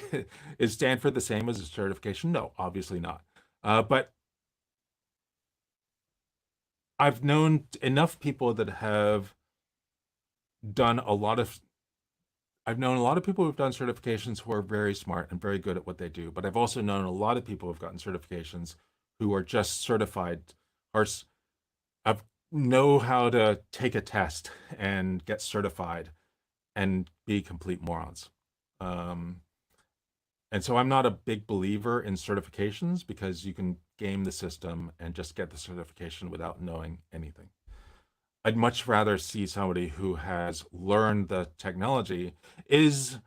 is Stanford the same as a certification? No, obviously not. But I've known enough people that have done a lot of I've known a lot of people who've done certifications who are very smart and very good at what they do, but I've also known a lot of people who've gotten certifications who are just certified or have know how to take a test and get certified and be complete morons. Um, and so I'm not a big believer in certifications because you can game the system and just get the certification without knowing anything. I'd much rather see somebody who has learned the technology. Is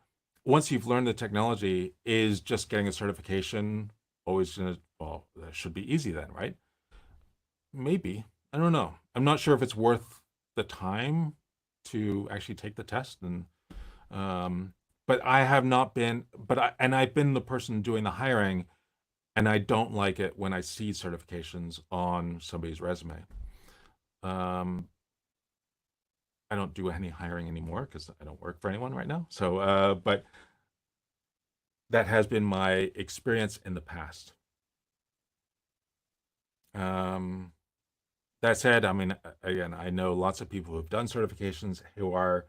Once you've learned the technology, is just getting a certification always gonna, well, that should be easy then, right? Maybe. I don't know. I'm not sure if it's worth the time to actually take the test. And but I have not been, I've been the person doing the hiring, and I don't like it when I see certifications on somebody's resume. Um, I don't do any hiring anymore because I don't work for anyone right now. So, but that has been my experience in the past. Um, that said, I mean, again, I know lots of people who have done certifications who are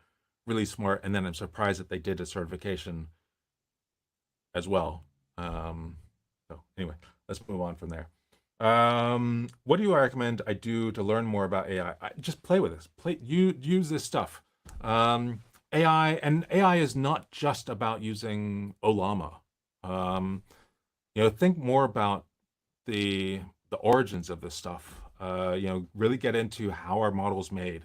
really smart, and then I'm surprised that they did a certification as well. So anyway, let's move on from there. What do you recommend I do to learn more about AI? Just play with this. Use this stuff. Um, AI is not just about using Olama. Um, think more about the the origins of this stuff. Really get into how our models made,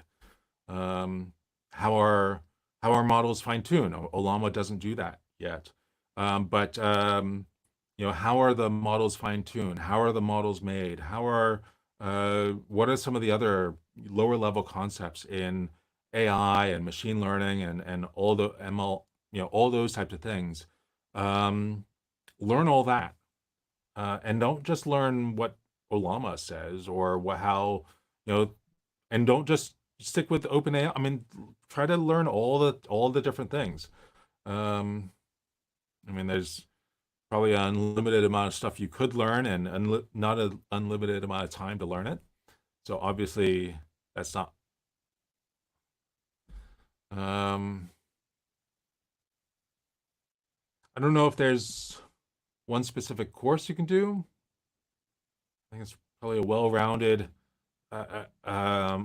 um, how our how our models fine tune. Olama doesn't do that yet, but how are the models fine tuned? How are the models made? What are some of the other lower level concepts in AI and machine learning and all the ML, all those types of things. Um, Learn all that, and don't just learn what Olama says or you know, and don't just stick with OpenAI. I mean, try to learn all the different things. Um, I mean, there's probably an unlimited amount of stuff you could learn, and not an unlimited amount of time to learn it. So obviously, that's not. Um, I don't know if there's one specific course you can do. I think it's probably a well-rounded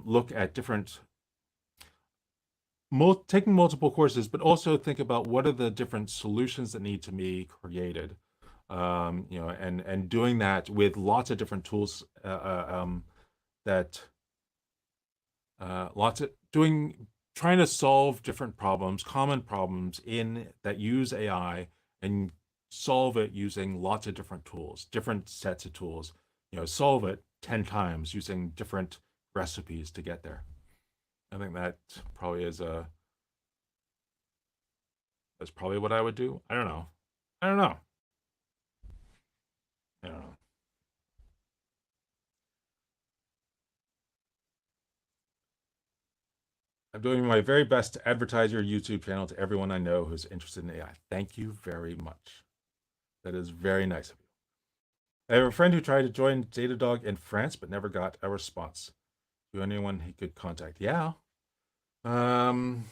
look at taking multiple courses, but also think about what are the different solutions that need to be created. And doing that with lots of different tools that lots of doing trying to solve different problems, common problems in that use AI and solve it using lots of different tools, different sets of tools. Solve it 10 times using different recipes to get there. I think that probably is a that's probably what I would do. I don't know. I don't know. I don't know. I'm doing my very best to advertise your YouTube channel to everyone I know who's interested in AI. Thank you very much. That is very nice of you. I have a friend who tried to join Datadog in France but never got a response. To anyone he could contact? Yeah. Um,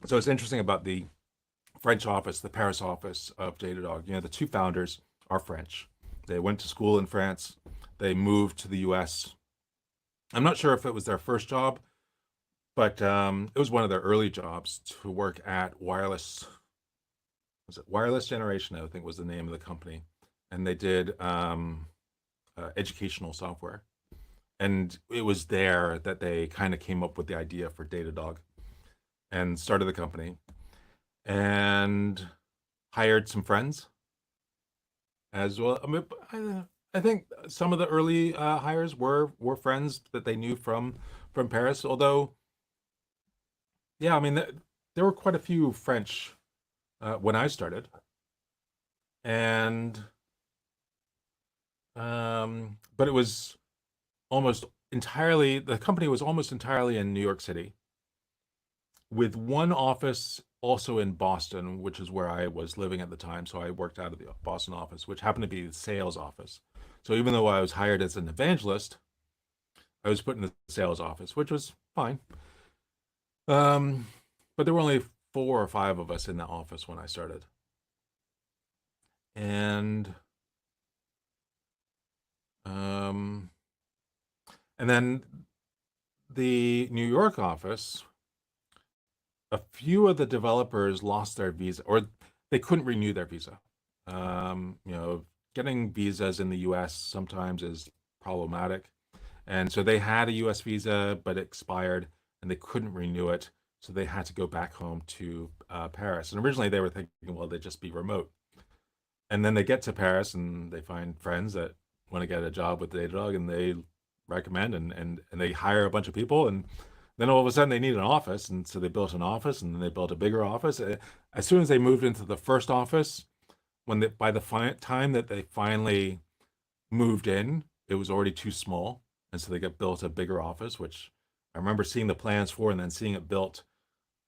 so it's interesting about the French office, the Paris office of Datadog. The two founders are French. They went to school in France. They moved to the US. I'm not sure if it was their first job, but it was one of their early jobs to work at Wireless. Was it Wireless Generation? I think was the name of the company, and they did educational software. And it was there that they kind of came up with the idea for Datadog and started the company and hired some friends as well. I mean, I think some of the early hires were friends that they knew from Paris. Although, yeah, I mean, there were quite a few French when I started, and but it was almost entirely the company was almost entirely in New York City, with one office also in Boston, which is where I was living at the time. So I worked out of the Boston office, which happened to be the sales office. So even though I was hired as an evangelist, I was put in the sales office, which was fine. Um, but there were only 4 or 5 of us in the office when I started. And um, and then the New York office, a few of the developers lost their visa or they couldn't renew their visa. Getting visas in the US sometimes is problematic. And so they had a US visa, but it expired and they couldn't renew it. So they had to go back home to Paris. And originally they were thinking, well, they'd just be remote. And then they get to Paris and they find friends that want to get a job with Datadog and they recommend and they hire a bunch of people. And then all of a sudden they need an office. And so they built an office and then they built a bigger office. As soon as they moved into the first office, by the time that they finally moved in, it was already too small, and so they got built a bigger office, which I remember seeing the plans for, and then seeing it built,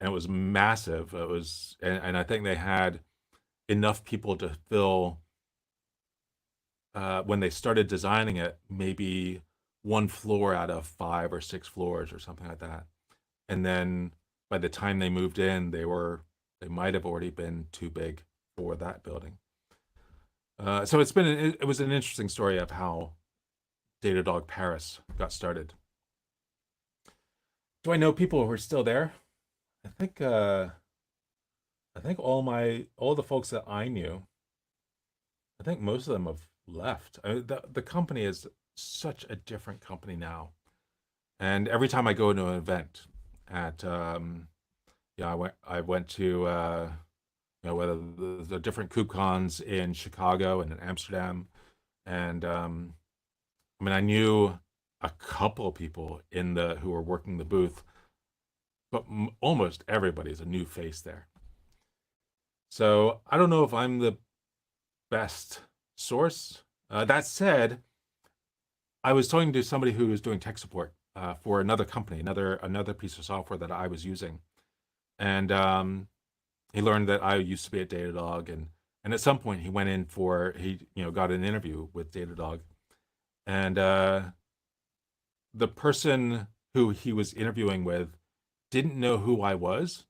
and it was massive. It was, and I think they had enough people to fill when they started designing it, maybe one floor out of 5 or 6 floors or something like that. And then by the time they moved in, they might have already been too big for that building. So it was an interesting story of how Datadog Paris got started. Do I know people who are still there? I think I think all the folks that I knew, I think most of them have left. The company is such a different company now. And every time I go to an event at yeah, I went to whether the different KubeCons in Chicago and in Amsterdam, and I mean I knew a couple of people in the who were working the booth, but almost everybody is a new face there. So I don't know if I'm the best source. That said, I was talking to somebody who was doing tech support for another company, another piece of software that I was using, and he learned that I used to be at Datadog, and at some point he went in for he got an interview with Datadog, and the person who he was interviewing with didn't know who I was,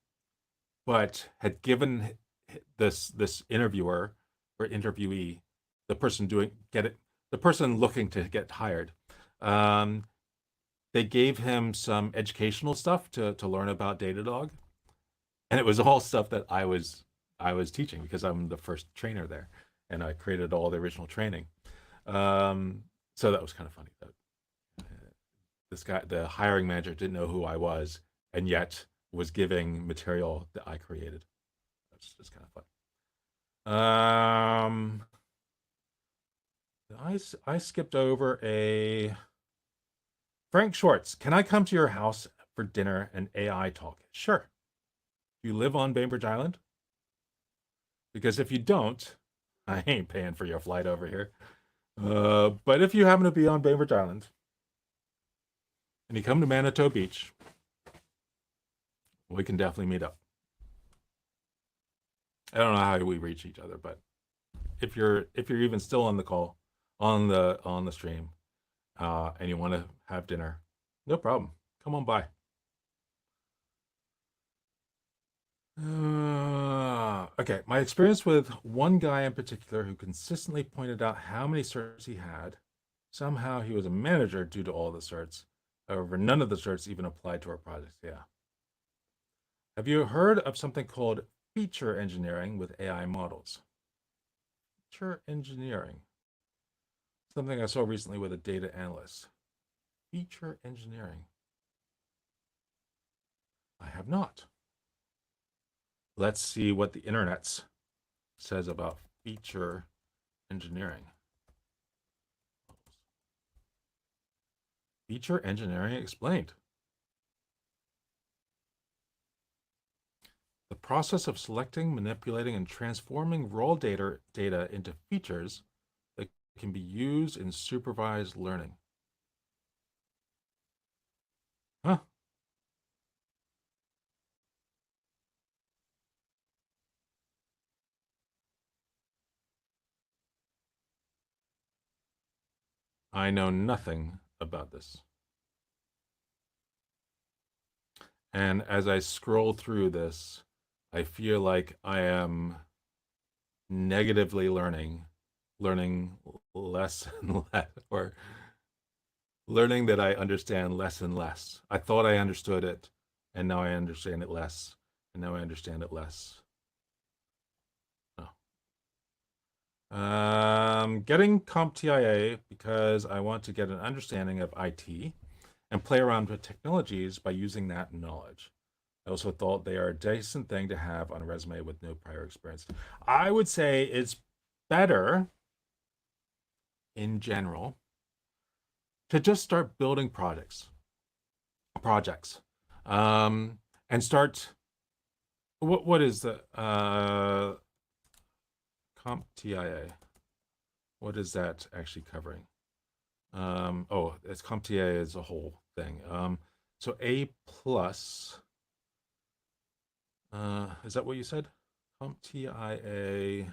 but had given this interviewer or interviewee, the person the person looking to get hired, um, they gave him some educational stuff to learn about Datadog, and it was all stuff that I was teaching because I'm the first trainer there, and I created all the original training. Um, so that was kind of funny. That this guy, the hiring manager, didn't know who I was, and yet was giving material that I created. That's just kind of fun. I skipped over a Frank Schwartz. Can I come to your house for dinner and AI talk? Sure. Do you live on Bainbridge Island? Because if you don't, I ain't paying for your flight over here. But if you happen to be on Bainbridge Island and you come to Manitou Beach, we can definitely meet up. I don't know how we reach each other, but if you're even still on the call, on the stream, and you want to have dinner, no problem. Come on by. Okay, my experience with one guy in particular who consistently pointed out how many certs he had. Somehow he was a manager due to all the certs. However, none of the certs even applied to our projects. Yeah. Have you heard of something called feature engineering with AI models? Feature engineering. Something I saw recently with a data analyst. Feature engineering. I have not. Let's see what the internet says about feature engineering. Feature engineering explained. The process of selecting, manipulating, and transforming raw data into features that can be used in supervised learning. Huh? I know nothing about this. And as I scroll through this, I feel like I am negatively learning less and less, or learning that I understand less and less. I thought I understood it, and now I understand it less, and now I understand it less. Oh. Getting CompTIA because I want to get an understanding of IT and play around with technologies by using that knowledge. I also thought they are a decent thing to have on a resume with no prior experience. I would say it's better in general to just start building projects, and start. What is the CompTIA? What is that actually covering? Oh, it's CompTIA is a whole thing. So A plus, is that what you said? CompTIA,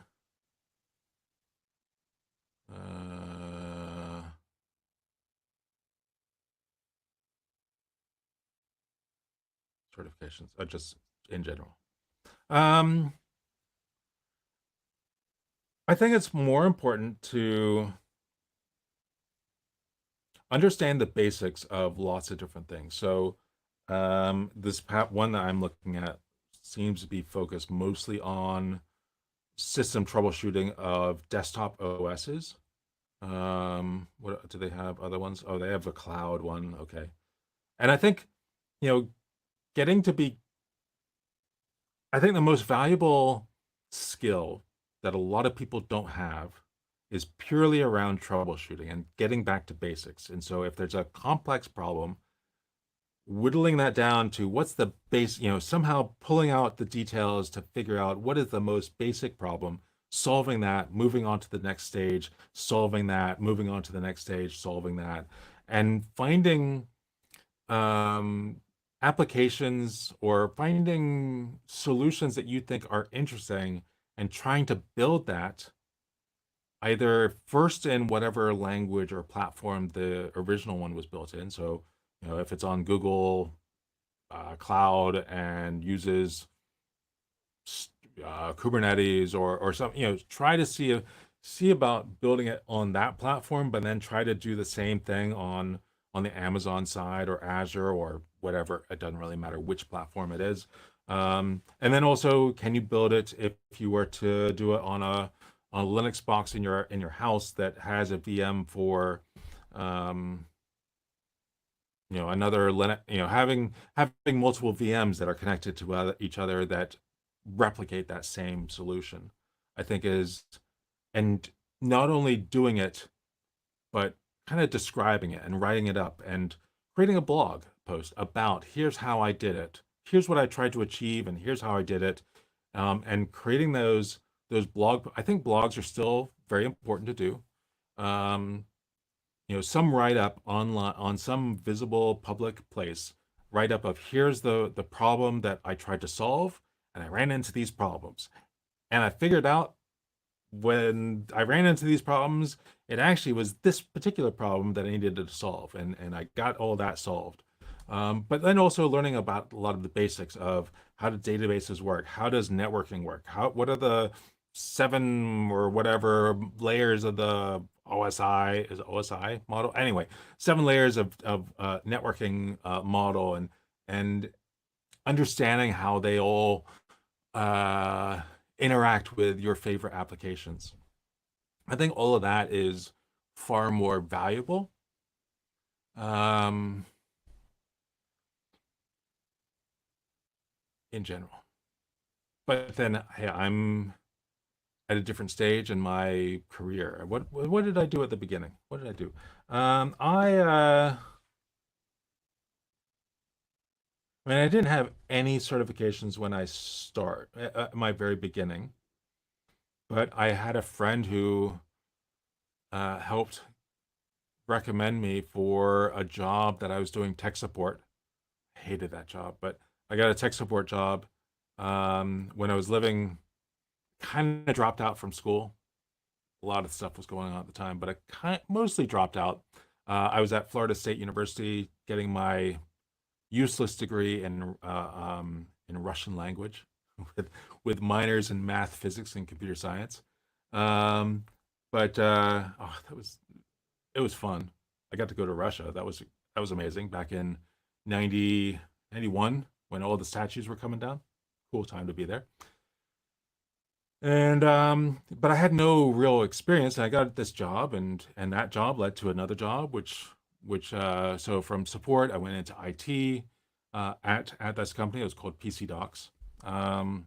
uh, certifications, just in general. Um, I think it's more important to understand the basics of lots of different things. So, this one that I'm looking at seems to be focused mostly on system troubleshooting of desktop OSs. What do they have? Other ones? Oh, they have a cloud one. Okay, and I think you know, getting to be, I think the most valuable skill that a lot of people don't have is purely around troubleshooting and getting back to basics. And so, if there's a complex problem, whittling that down to what's the base, somehow pulling out the details to figure out what is the most basic problem, solving that, moving on to the next stage, solving that, moving on to the next stage, solving that, and finding um, applications or finding solutions that you think are interesting and trying to build that either first in whatever language or platform the original one was built in. So, if it's on Google cloud and uses Kubernetes or something, try to see about building it on that platform, but then try to do the same thing on the Amazon side or Azure or whatever. It doesn't really matter which platform it is. And then also, can you build it if you were to do it on a Linux box in your house that has a VM for um, another Linux, having multiple VMs that are connected to each other that replicate that same solution, I think is, and not only doing it, but kind of describing it and writing it up and creating a blog post about here's how I did it, here's what I tried to achieve, and here's how I did it, and creating those blog. I think blogs are still very important to do. Um, some write up online on some visible public place, write up of here's the problem that I tried to solve, and I ran into these problems, and I figured out when I ran into these problems, it actually was this particular problem that I needed to solve, and I got all that solved. But then also learning about a lot of the basics of how do databases work, how does networking work, what are the seven or whatever layers of the OSI is it OSI model anyway, seven layers of networking model and understanding how they all uh, interact with your favorite applications. I think all of that is far more valuable. Um, in general. But then, hey, I'm at a different stage in my career. What did I do at the beginning? What did I do? I didn't have any certifications when I start my very beginning, but I had a friend who helped recommend me for a job that I was doing tech support. I hated that job, but I got a tech support job when I was living, kind of dropped out from school. A lot of stuff was going on at the time, but I mostly dropped out. I was at Florida State University getting my useless degree in Russian language with minors in math, physics, and computer science. Um, but oh, it was fun. I got to go to Russia. That was amazing back in 90 91 when all the statues were coming down. Cool time to be there. And but I had no real experience. And I got this job, and that job led to another job, which so from support I went into IT at this company. It was called PC Docs, um,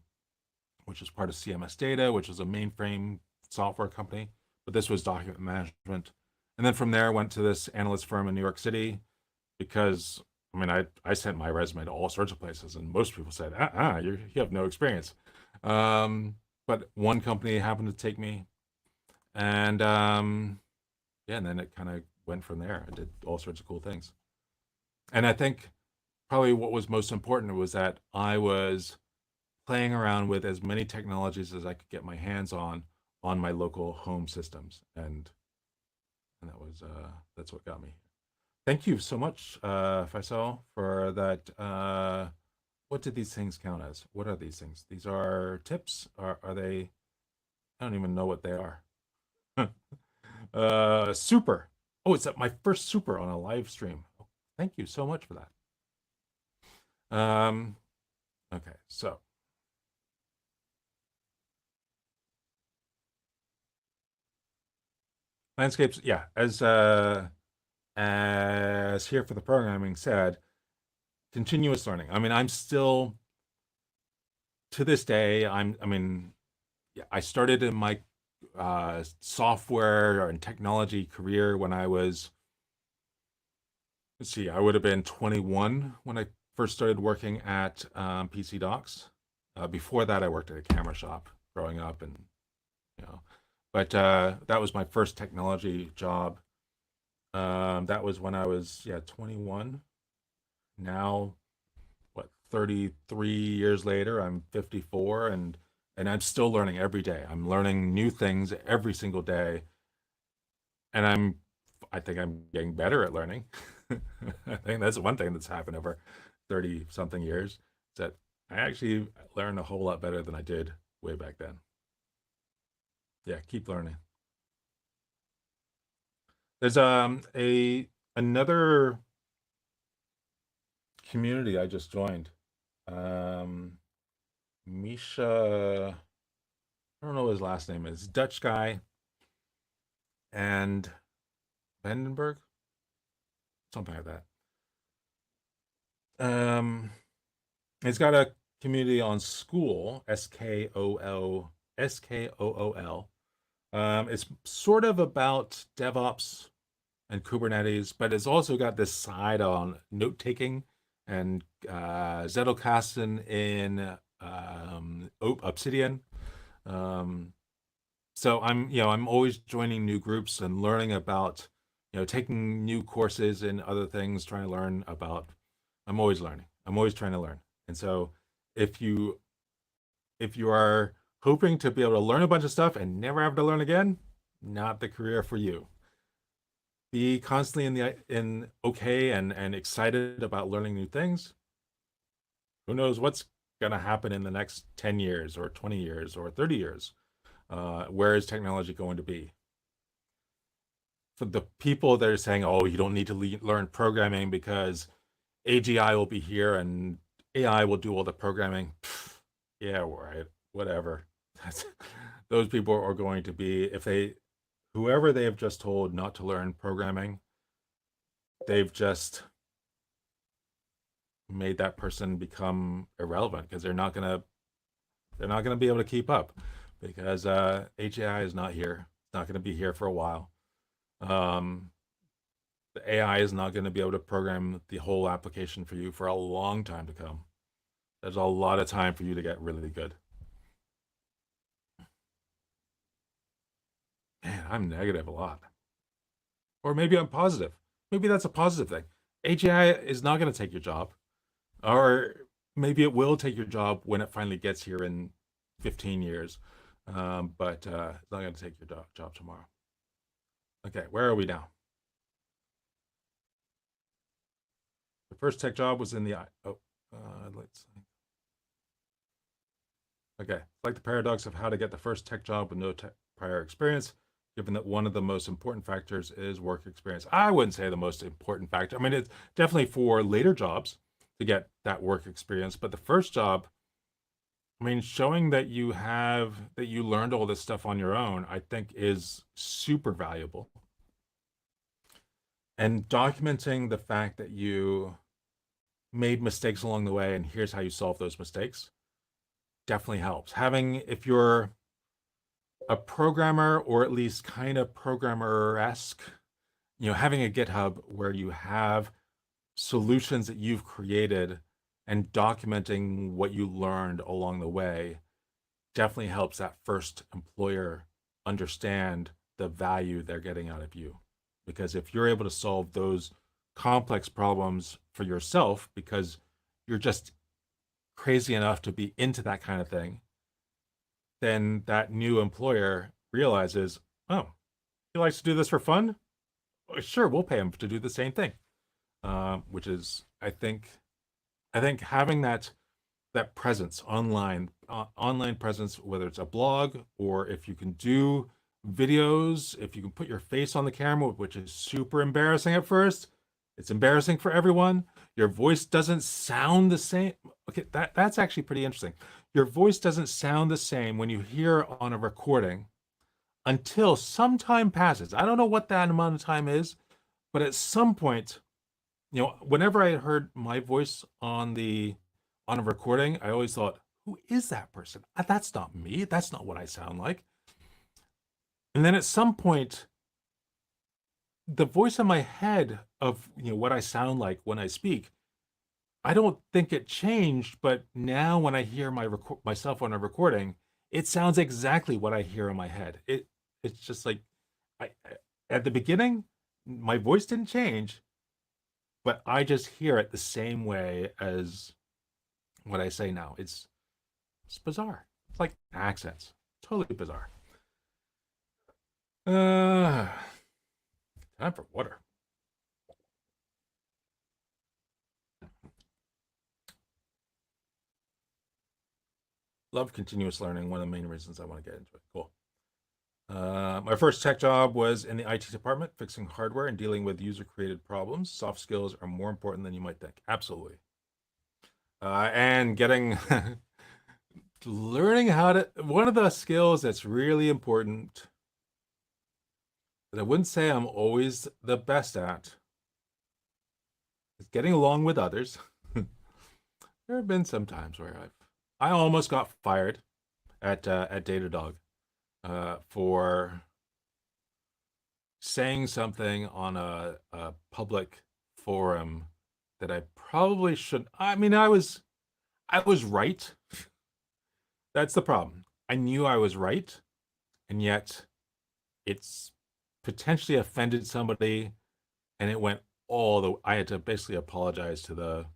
which was part of CMS Data, which was a mainframe software company. But this was document management. And then from there, I went to this analyst firm in New York City because I sent my resume to all sorts of places, and most people said, you have no experience. Um, but one company happened to take me, and yeah, and then it kind of went from there. I did all sorts of cool things. And I think probably what was most important was that I was playing around with as many technologies as I could get my hands on my local home systems, and that's what got me. Thank you so much, Faisal, for that. What did these things count as? What are these things? These are tips. Are they? I don't even know what they are. Super. Oh, it's my first super on a live stream. Thank you so much for that. Okay, so landscapes. Yeah, as here for the programming said, continuous learning. I mean, I'm still to this day. I mean, yeah, I started in my software and technology career when I was, let's see, I would have been 21 when I first started working at PC Docs. Before that, I worked at a camera shop growing up, and you know, but that was my first technology job. That was when I was, yeah, 21. Now, what, 33 years later, I'm 54, and I'm still learning every day. I'm learning new things every single day, and I think I'm getting better at learning. I think that's one thing that's happened over 30 something years, is that I actually learn a whole lot better than I did way back then. Yeah, keep learning. There's a another community I just joined. Um, Misha, I don't know what his last name is. Dutch guy, and Vandenberg, something like that. Um, he's got a community on School, Skool. It's sort of about DevOps and Kubernetes, but it's also got this side on note taking and Zettelkasten in Obsidian. Um, so I'm always joining new groups and learning about, taking new courses and other things, trying to learn about. I'm always learning. I'm always trying to learn. And so if you if you are hoping to be able to learn a bunch of stuff and never have to learn again, not the career for you. Be constantly in okay and excited about learning new things. Who knows what's going to happen in the next 10 years or 20 years or 30 years? Where is technology going to be? For the people that are saying, oh, you don't need to learn programming because AGI will be here and AI will do all the programming. Pfft, yeah, right. Whatever. That's, those people are going to be, if they, whoever they have just told not to learn programming, they've just made that person become irrelevant because they're not gonna be able to keep up because AGI is not here. It's not going to be here for a while. Um, the AI is not going to be able to program the whole application for you for a long time to come. There's a lot of time for you to get really good. Man, I'm negative a lot. Or maybe I'm positive. Maybe that's a positive thing. AGI is not going to take your job. Or maybe it will take your job when it finally gets here in 15 years. But it's not going to take your job tomorrow. Okay, where are we now? The first tech job was in the oh, let's see. Okay, like the paradox of how to get the first tech job with no prior experience, given that one of the most important factors is work experience. I wouldn't say the most important factor. I mean, it's definitely for later jobs to get that work experience, but the first job, I mean, showing that you learned all this stuff on your own, I think is super valuable. And documenting the fact that you made mistakes along the way and here's how you solve those mistakes definitely helps. If you're a programmer or at least kind of programmer-esque, having a GitHub where you have solutions that you've created and documenting what you learned along the way definitely helps that first employer understand the value they're getting out of you. because if you're able to solve those complex problems for yourself because you're just crazy enough to be into that kind of thing, then that new employer realizes, oh, he likes to do this for fun. Sure, we'll pay him to do the same thing. Which is, I think having that presence online, online presence, whether it's a blog or if you can do videos, if you can put your face on the camera, which is super embarrassing at first. It's embarrassing for everyone. Your voice doesn't sound the same. Okay, that's actually pretty interesting. Your voice doesn't sound the same when you hear on a recording until some time passes. I don't know what that amount of time is, but at some point, whenever I heard my voice on a recording, I always thought, who is that person? That's not me. That's not what I sound like. And then at some point, the voice in my head of what I sound like when I speak, I don't think it changed, but now when I hear myself on a recording, it sounds exactly what I hear in my head. It's just like at the beginning, my voice didn't change, but I just hear it the same way as what I say now. It's bizarre. It's like accents. Totally bizarre. Uh, time for water. Love continuous learning. One of the main reasons I want to get into it. Cool. My first tech job was in the IT department, fixing hardware and dealing with user-created problems. Soft skills are more important than you might think. Absolutely. And getting learning how to one of the skills that's really important that I wouldn't say I'm always the best at is getting along with others. There have been some times where I almost got fired at Datadog for saying something on a public forum that I probably shouldn't. I mean, I was right. That's the problem. I knew I was right, and yet it's potentially offended somebody, and it went all the. I had to basically apologize to the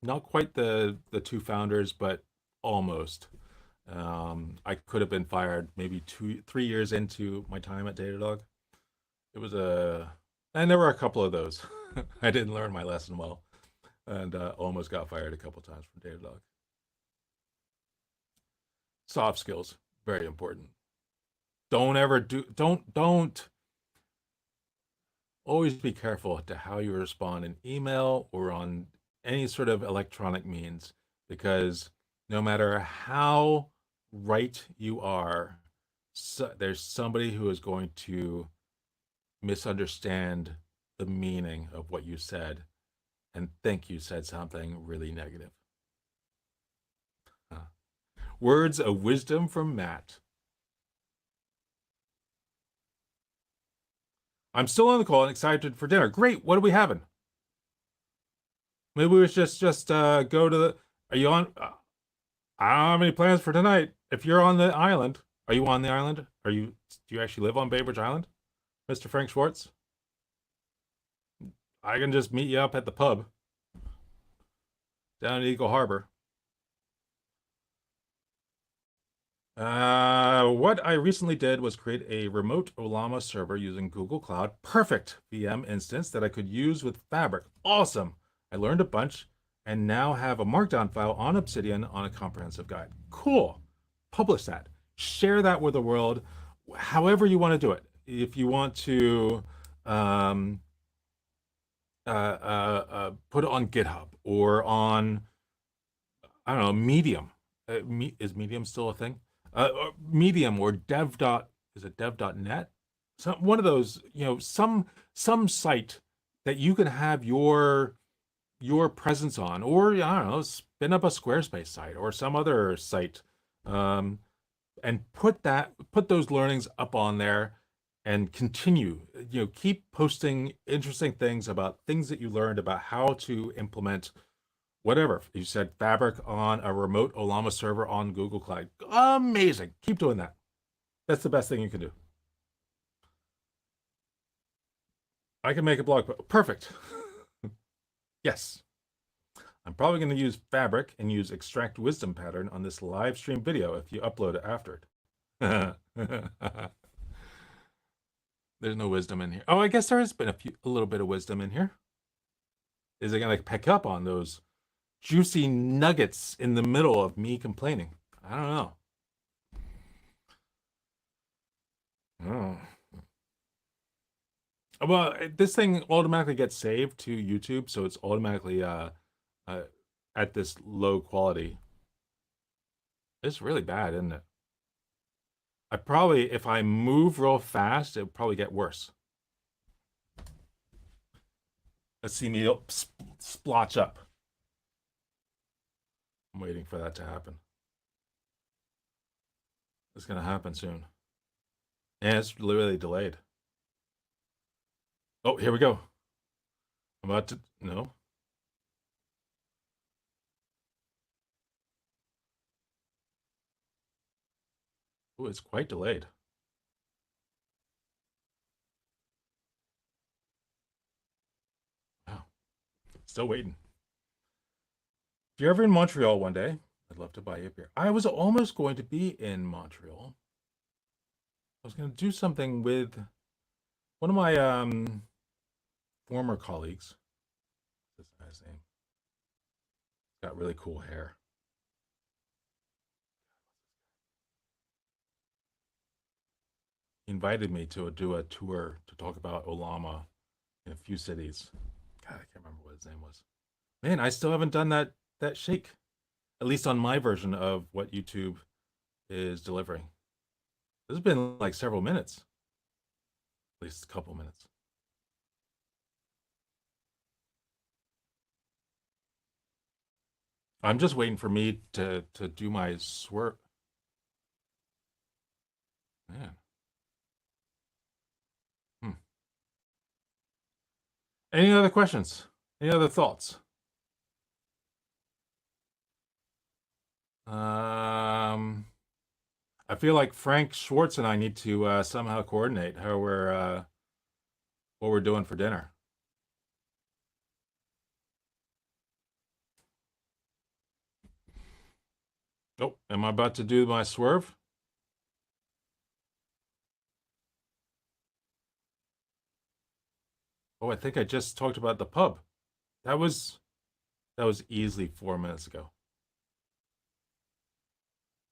not quite the two founders, but almost. I could have been fired maybe 3 years into my time at Datadog. It was and there were a couple of those. I didn't learn my lesson well, and almost got fired a couple times from Datadog. Soft skills, very important. Don't ever do. Don't always be careful to how you respond in email or on any sort of electronic means, because no matter how right you are, there's somebody who is going to misunderstand the meaning of what you said and think you said something really negative. Huh. Words of wisdom from Matt. I'm still on the call and excited for dinner. Great. What are we having? Maybe we just go to the. Are you on? I don't have any plans for tonight. If you're on the island, are you on the island? Do you actually live on Baybridge Island, Mr. Frank Schwartz? I can just meet you up at the pub down in Eagle Harbor. What I recently did was create a remote Olama server using Google Cloud. Perfect VM instance that I could use with Fabric. Awesome. I learned a bunch and now have a markdown file on Obsidian on a comprehensive guide. Cool. Publish that. Share that with the world, however you want to do it. If you want to um, put it on GitHub or on, I don't know, Medium. Is Medium still a thing? Medium or is it dev.net? One of those, some site that you can have your presence on, or I don't know, spin up a Squarespace site or some other site, um, and put those learnings up on there and continue. Keep posting interesting things about things that you learned about how to implement whatever. You said Fabric on a remote Olama server on Google Cloud. Amazing. Keep doing that. That's the best thing you can do. I can make a blog post. Perfect. Yes. I'm probably going to use Fabric and use extract wisdom pattern on this live stream video if you upload it after it. There's no wisdom in here. Oh, I guess there has been a little bit of wisdom in here. Is it going to pick up on those juicy nuggets in the middle of me complaining? I don't know. Oh. Well, this thing automatically gets saved to YouTube, so it's automatically uh at this low quality. It's really bad, isn't it? I probably, if I move real fast, it'll probably get worse. Let's see me splotch up. I'm waiting for that to happen. It's gonna happen soon. And it's literally delayed. Oh, here we go. I'm about to, no. Oh, it's quite delayed. Wow. Still waiting. If you're ever in Montreal one day, I'd love to buy you a beer. I was almost going to be in Montreal. I was going to do something with one of my former colleagues. What's this guy's name? He's got really cool hair. He invited me to do a tour to talk about Olama in a few cities. God, I can't remember what his name was. Man, I still haven't done that shake. At least on my version of what YouTube is delivering. This has been like several minutes. At least a couple minutes. I'm just waiting for me to do my swerve. Man. Hmm. Any other questions? Any other thoughts? I feel like Frank Schwartz and I need to somehow coordinate how we're what we're doing for dinner. Oh, am I about to do my swerve? Oh, I think I just talked about the pub. That was that was easily 4 minutes ago.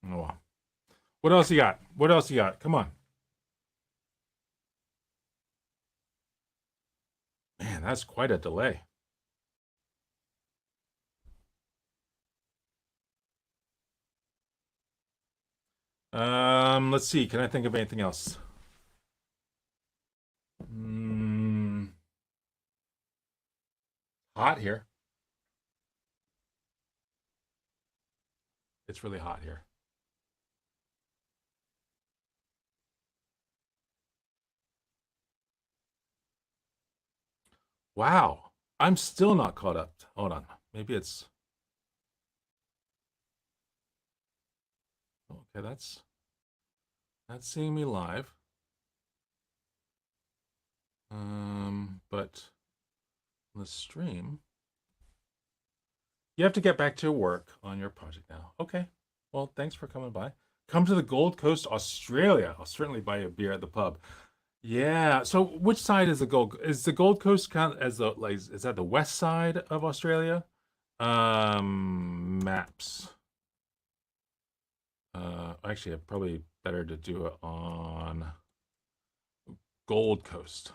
Oh wow. What else you got? What else you got? Come on. Man, that's quite a delay. Let's see. Can I think of anything else? Mm, hot here. It's really hot here. Wow. I'm still not caught up. Hold on. Maybe it's okay. That's seeing me live. But the stream, you have to get back to work on your project now. Okay. Well, thanks for coming by. Come to the Gold Coast, Australia. I'll certainly buy you a beer at the pub. Yeah. So which side is the Gold? Is the Gold Coast count as the like? Is that the west side of Australia? Maps. Actually, probably better to do it on Gold Coast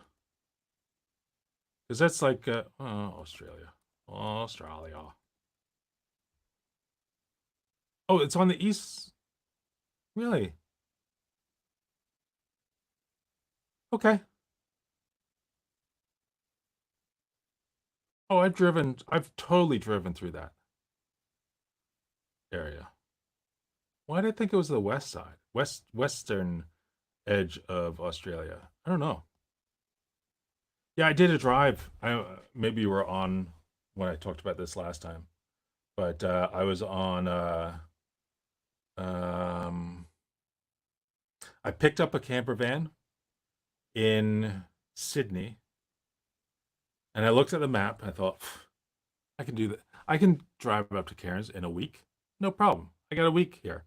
because that's like Australia. Australia. Oh, it's on the east. Really? Okay. Oh, I've totally driven through that area. Why did I think it was the west side? Western edge of Australia. I don't know. Yeah, I did a drive. Maybe you were on when I talked about this last time, but I was on um I picked up a camper van in Sydney And I looked at the map. And I thought, I can do that. I can drive up to Cairns in a week. No problem. I got a week here.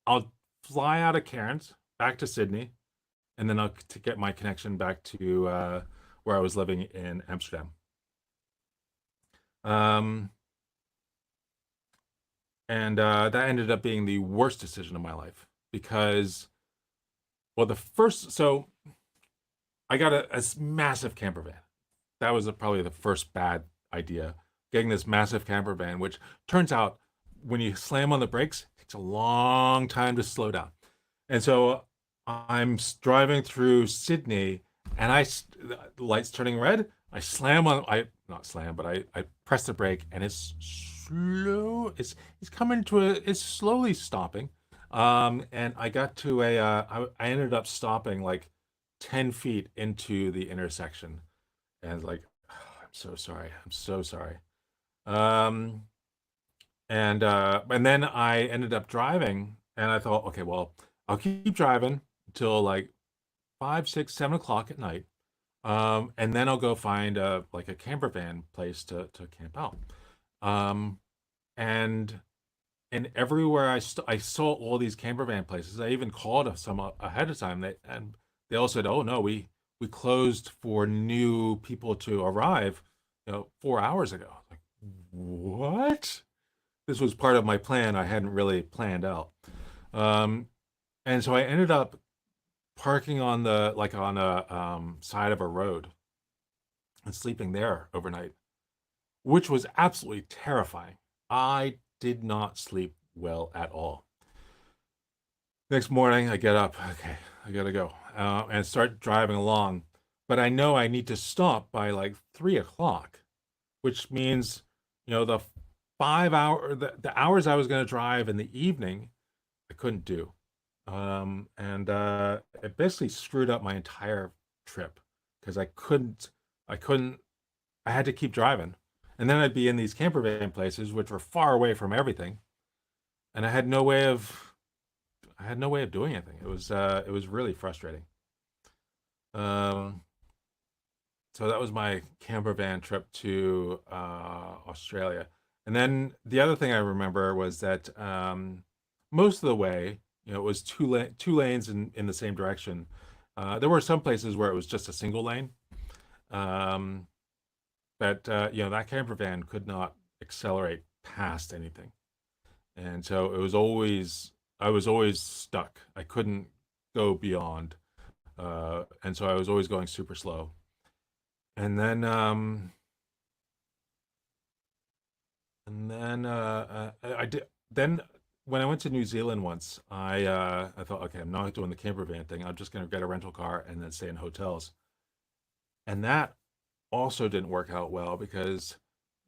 I'll fly out of Cairns back to Sydney, and then I'll to get my connection back to where I was living in Amsterdam. Um, and that ended up being the worst decision of my life because, well, so I got a massive camper van. That was probably the first bad idea. Getting this massive camper van, which turns out when you slam on the brakes, it takes a long time to slow down. And so I'm driving through Sydney, and the lights turning red. I slam on, I not slam, but I press the brake, and it's slow. It's coming to it's slowly stopping. And I got to I ended up stopping like 10 feet into the intersection, and like, oh, I'm so sorry. I'm so sorry. Um, and then I ended up driving, and I thought, okay, well, I'll keep driving until like 5, 6, 7 o'clock at night. And then I'll go find like a camper van place to camp out. Um, and and everywhere I saw all these camper van places. I even called some ahead of time. They all said, "Oh no, we closed for new people to arrive, 4 hours ago." Like, what? This was part of my plan. I hadn't really planned out. Um, and so I ended up parking on the like on a side of a road and sleeping there overnight, which was absolutely terrifying. I did not sleep well at all. Next morning, I get up. Okay, I gotta go and start driving along. But I know I need to stop by like 3 o'clock, which means, the 5 hour, the hours I was going to drive in the evening, I couldn't do. And it basically screwed up my entire trip because I couldn't, I had to keep driving. And then I'd be in these camper van places, which were far away from everything. And I had no way of doing anything. It was really frustrating. Um, so that was my camper van trip to Australia. And then the other thing I remember was that most of the way, it was two lanes in the same direction. There were some places where it was just a single lane, um, but that camper van could not accelerate past anything, and so I was always stuck. I couldn't go beyond, and so I was always going super slow. And then I did then when I went to New Zealand once, I thought, okay, I'm not doing the camper van thing. I'm just going to get a rental car and then stay in hotels. And that also didn't work out well because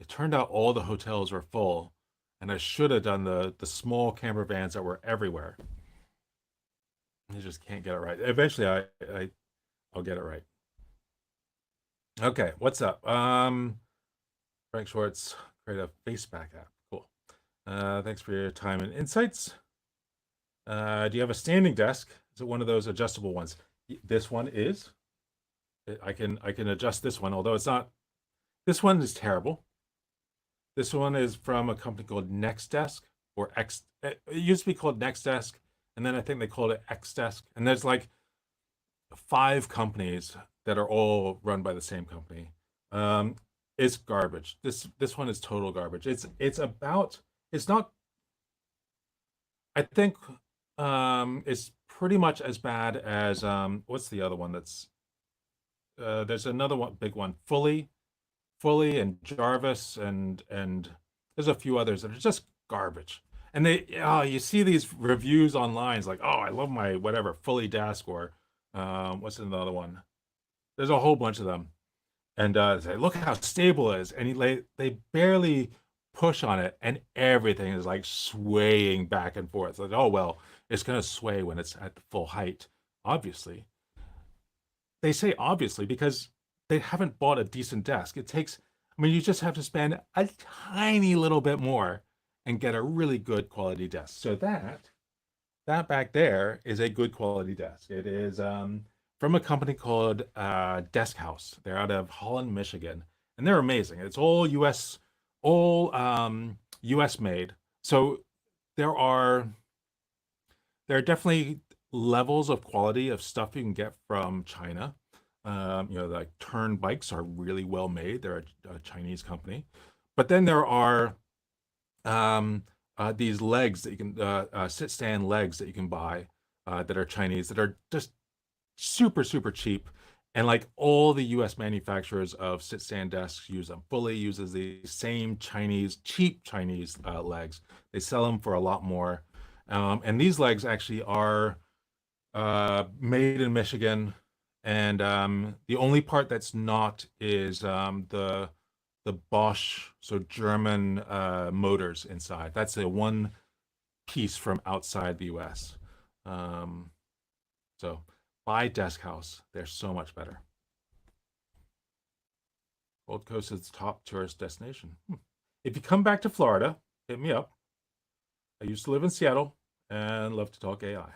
it turned out all the hotels were full, and I should have done the small camper vans that were everywhere. I just can't get it right. Eventually, I'll get it right. Okay, what's up? Frank Schwartz, create a faceback app. Cool. Thanks for your time and insights. Do you have a standing desk? Is it one of those adjustable ones? This one is. I can adjust this one, although it's not. This one is terrible. This one is from a company called NextDesk or X. It used to be called NextDesk, and then I think they called it XDesk. And there's like five companies that are all run by the same company. Um, it's garbage. This one is total garbage. It's not. I think it's pretty much as bad as what's the other one that's there's another one big one, Fully and Jarvis and there's a few others that are just garbage. And you see these reviews online. It's like, oh, I love my whatever Fully desk or what's another one? There's a whole bunch of them, and say, look how stable it is, and they barely push on it, and everything is like swaying back and forth. Like, oh well, it's gonna sway when it's at the full height. Obviously, they say obviously because they haven't bought a decent desk. I mean, you just have to spend a tiny little bit more and get a really good quality desk. So that back there is a good quality desk. It is from a company called Desk House. They're out of Holland, Michigan, and they're amazing. It's all U.S. all U.S. made. So there are there are definitely levels of quality of stuff you can get from China. Like Turn bikes are really well made. They're a Chinese company, but then there are these legs that you can sit stand legs that you can buy that are Chinese that are just super cheap. And like all the US manufacturers of sit stand desks use them fully, uses the same Chinese, cheap Chinese legs. They sell them for a lot more. And these legs actually are made in Michigan. And the only part that's not is the Bosch, so German motors inside. That's the one piece from outside the US. Um, so buy Desk House. They're so much better. Gold Coast is the top tourist destination. If you come back to Florida, hit me up. I used to live in Seattle and love to talk AI.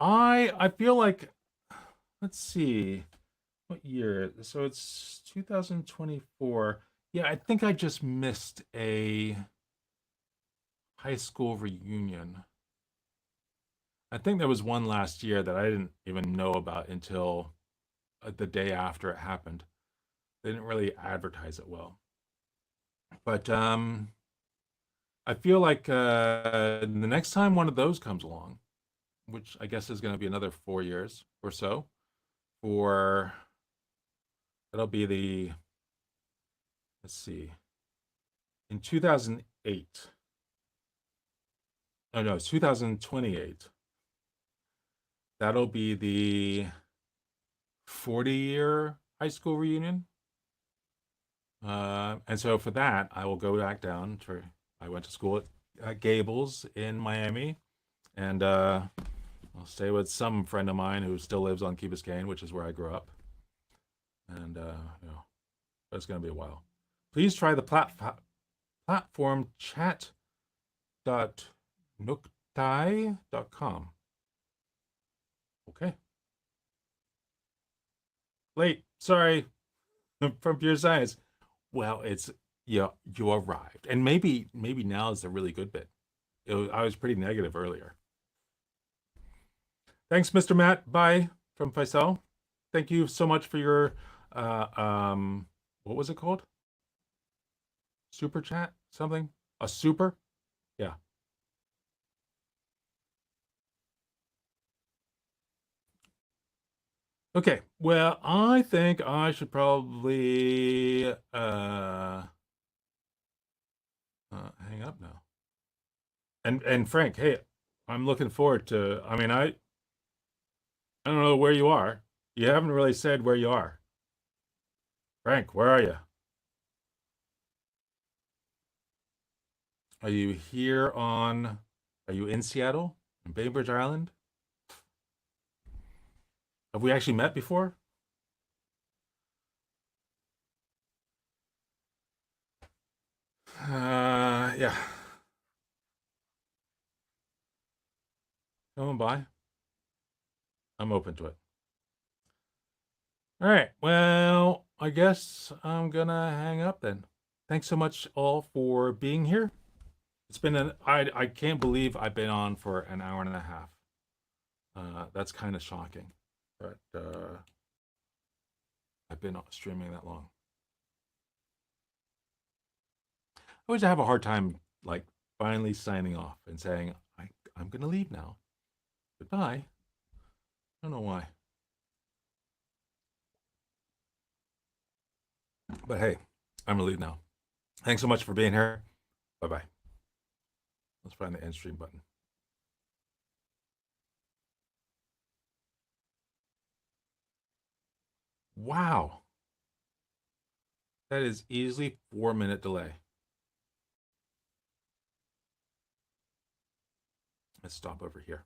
I feel like, let's see, what year? So it's 2024. Yeah, I think I just missed a high school reunion. I think there was one last year that I didn't even know about until the day after it happened. They didn't really advertise it well. But I feel like the next time one of those comes along, which I guess is going to be another 4 years or so, for that'll be let's see, in 2008. Oh no, it's 2028. That'll be the 40-year high school reunion. And so for that, I will go back down to. I went to school at Gables in Miami, and I'll stay with some friend of mine who still lives on Key Biscayne, which is where I grew up. And it's going to be a while. Please try the platform chat.nooktai.com. Okay. Late. Sorry. From Pure Science. Well, it's yeah, you arrived, and maybe now is a really good bit. I was pretty negative earlier. Thanks, Mr. Matt. Bye from Faisal. Thank you so much for your what was it called? Super chat? Something? A super? Yeah. Okay. Well, I think I should probably hang up now. And Frank, hey, I'm looking forward to. I mean, I don't know where you are. You haven't really said where you are. Frank, where are you? Are you here on? Are you in Seattle, in Bainbridge Island? Have we actually met before? Yeah. Come on by. I'm open to it. All right. Well, I guess I'm gonna hang up then. Thanks so much all for being here. It's been I can't believe I've been on for an hour and a half. That's kind of shocking, but I've been streaming that long. I always have a hard time like finally signing off and saying I'm gonna leave now. Goodbye. I don't know why, but hey, I'm gonna leave now. Thanks so much for being here. Bye bye. Let's find the end stream button. Wow, that is easily 4 minute delay. Let's stop over here.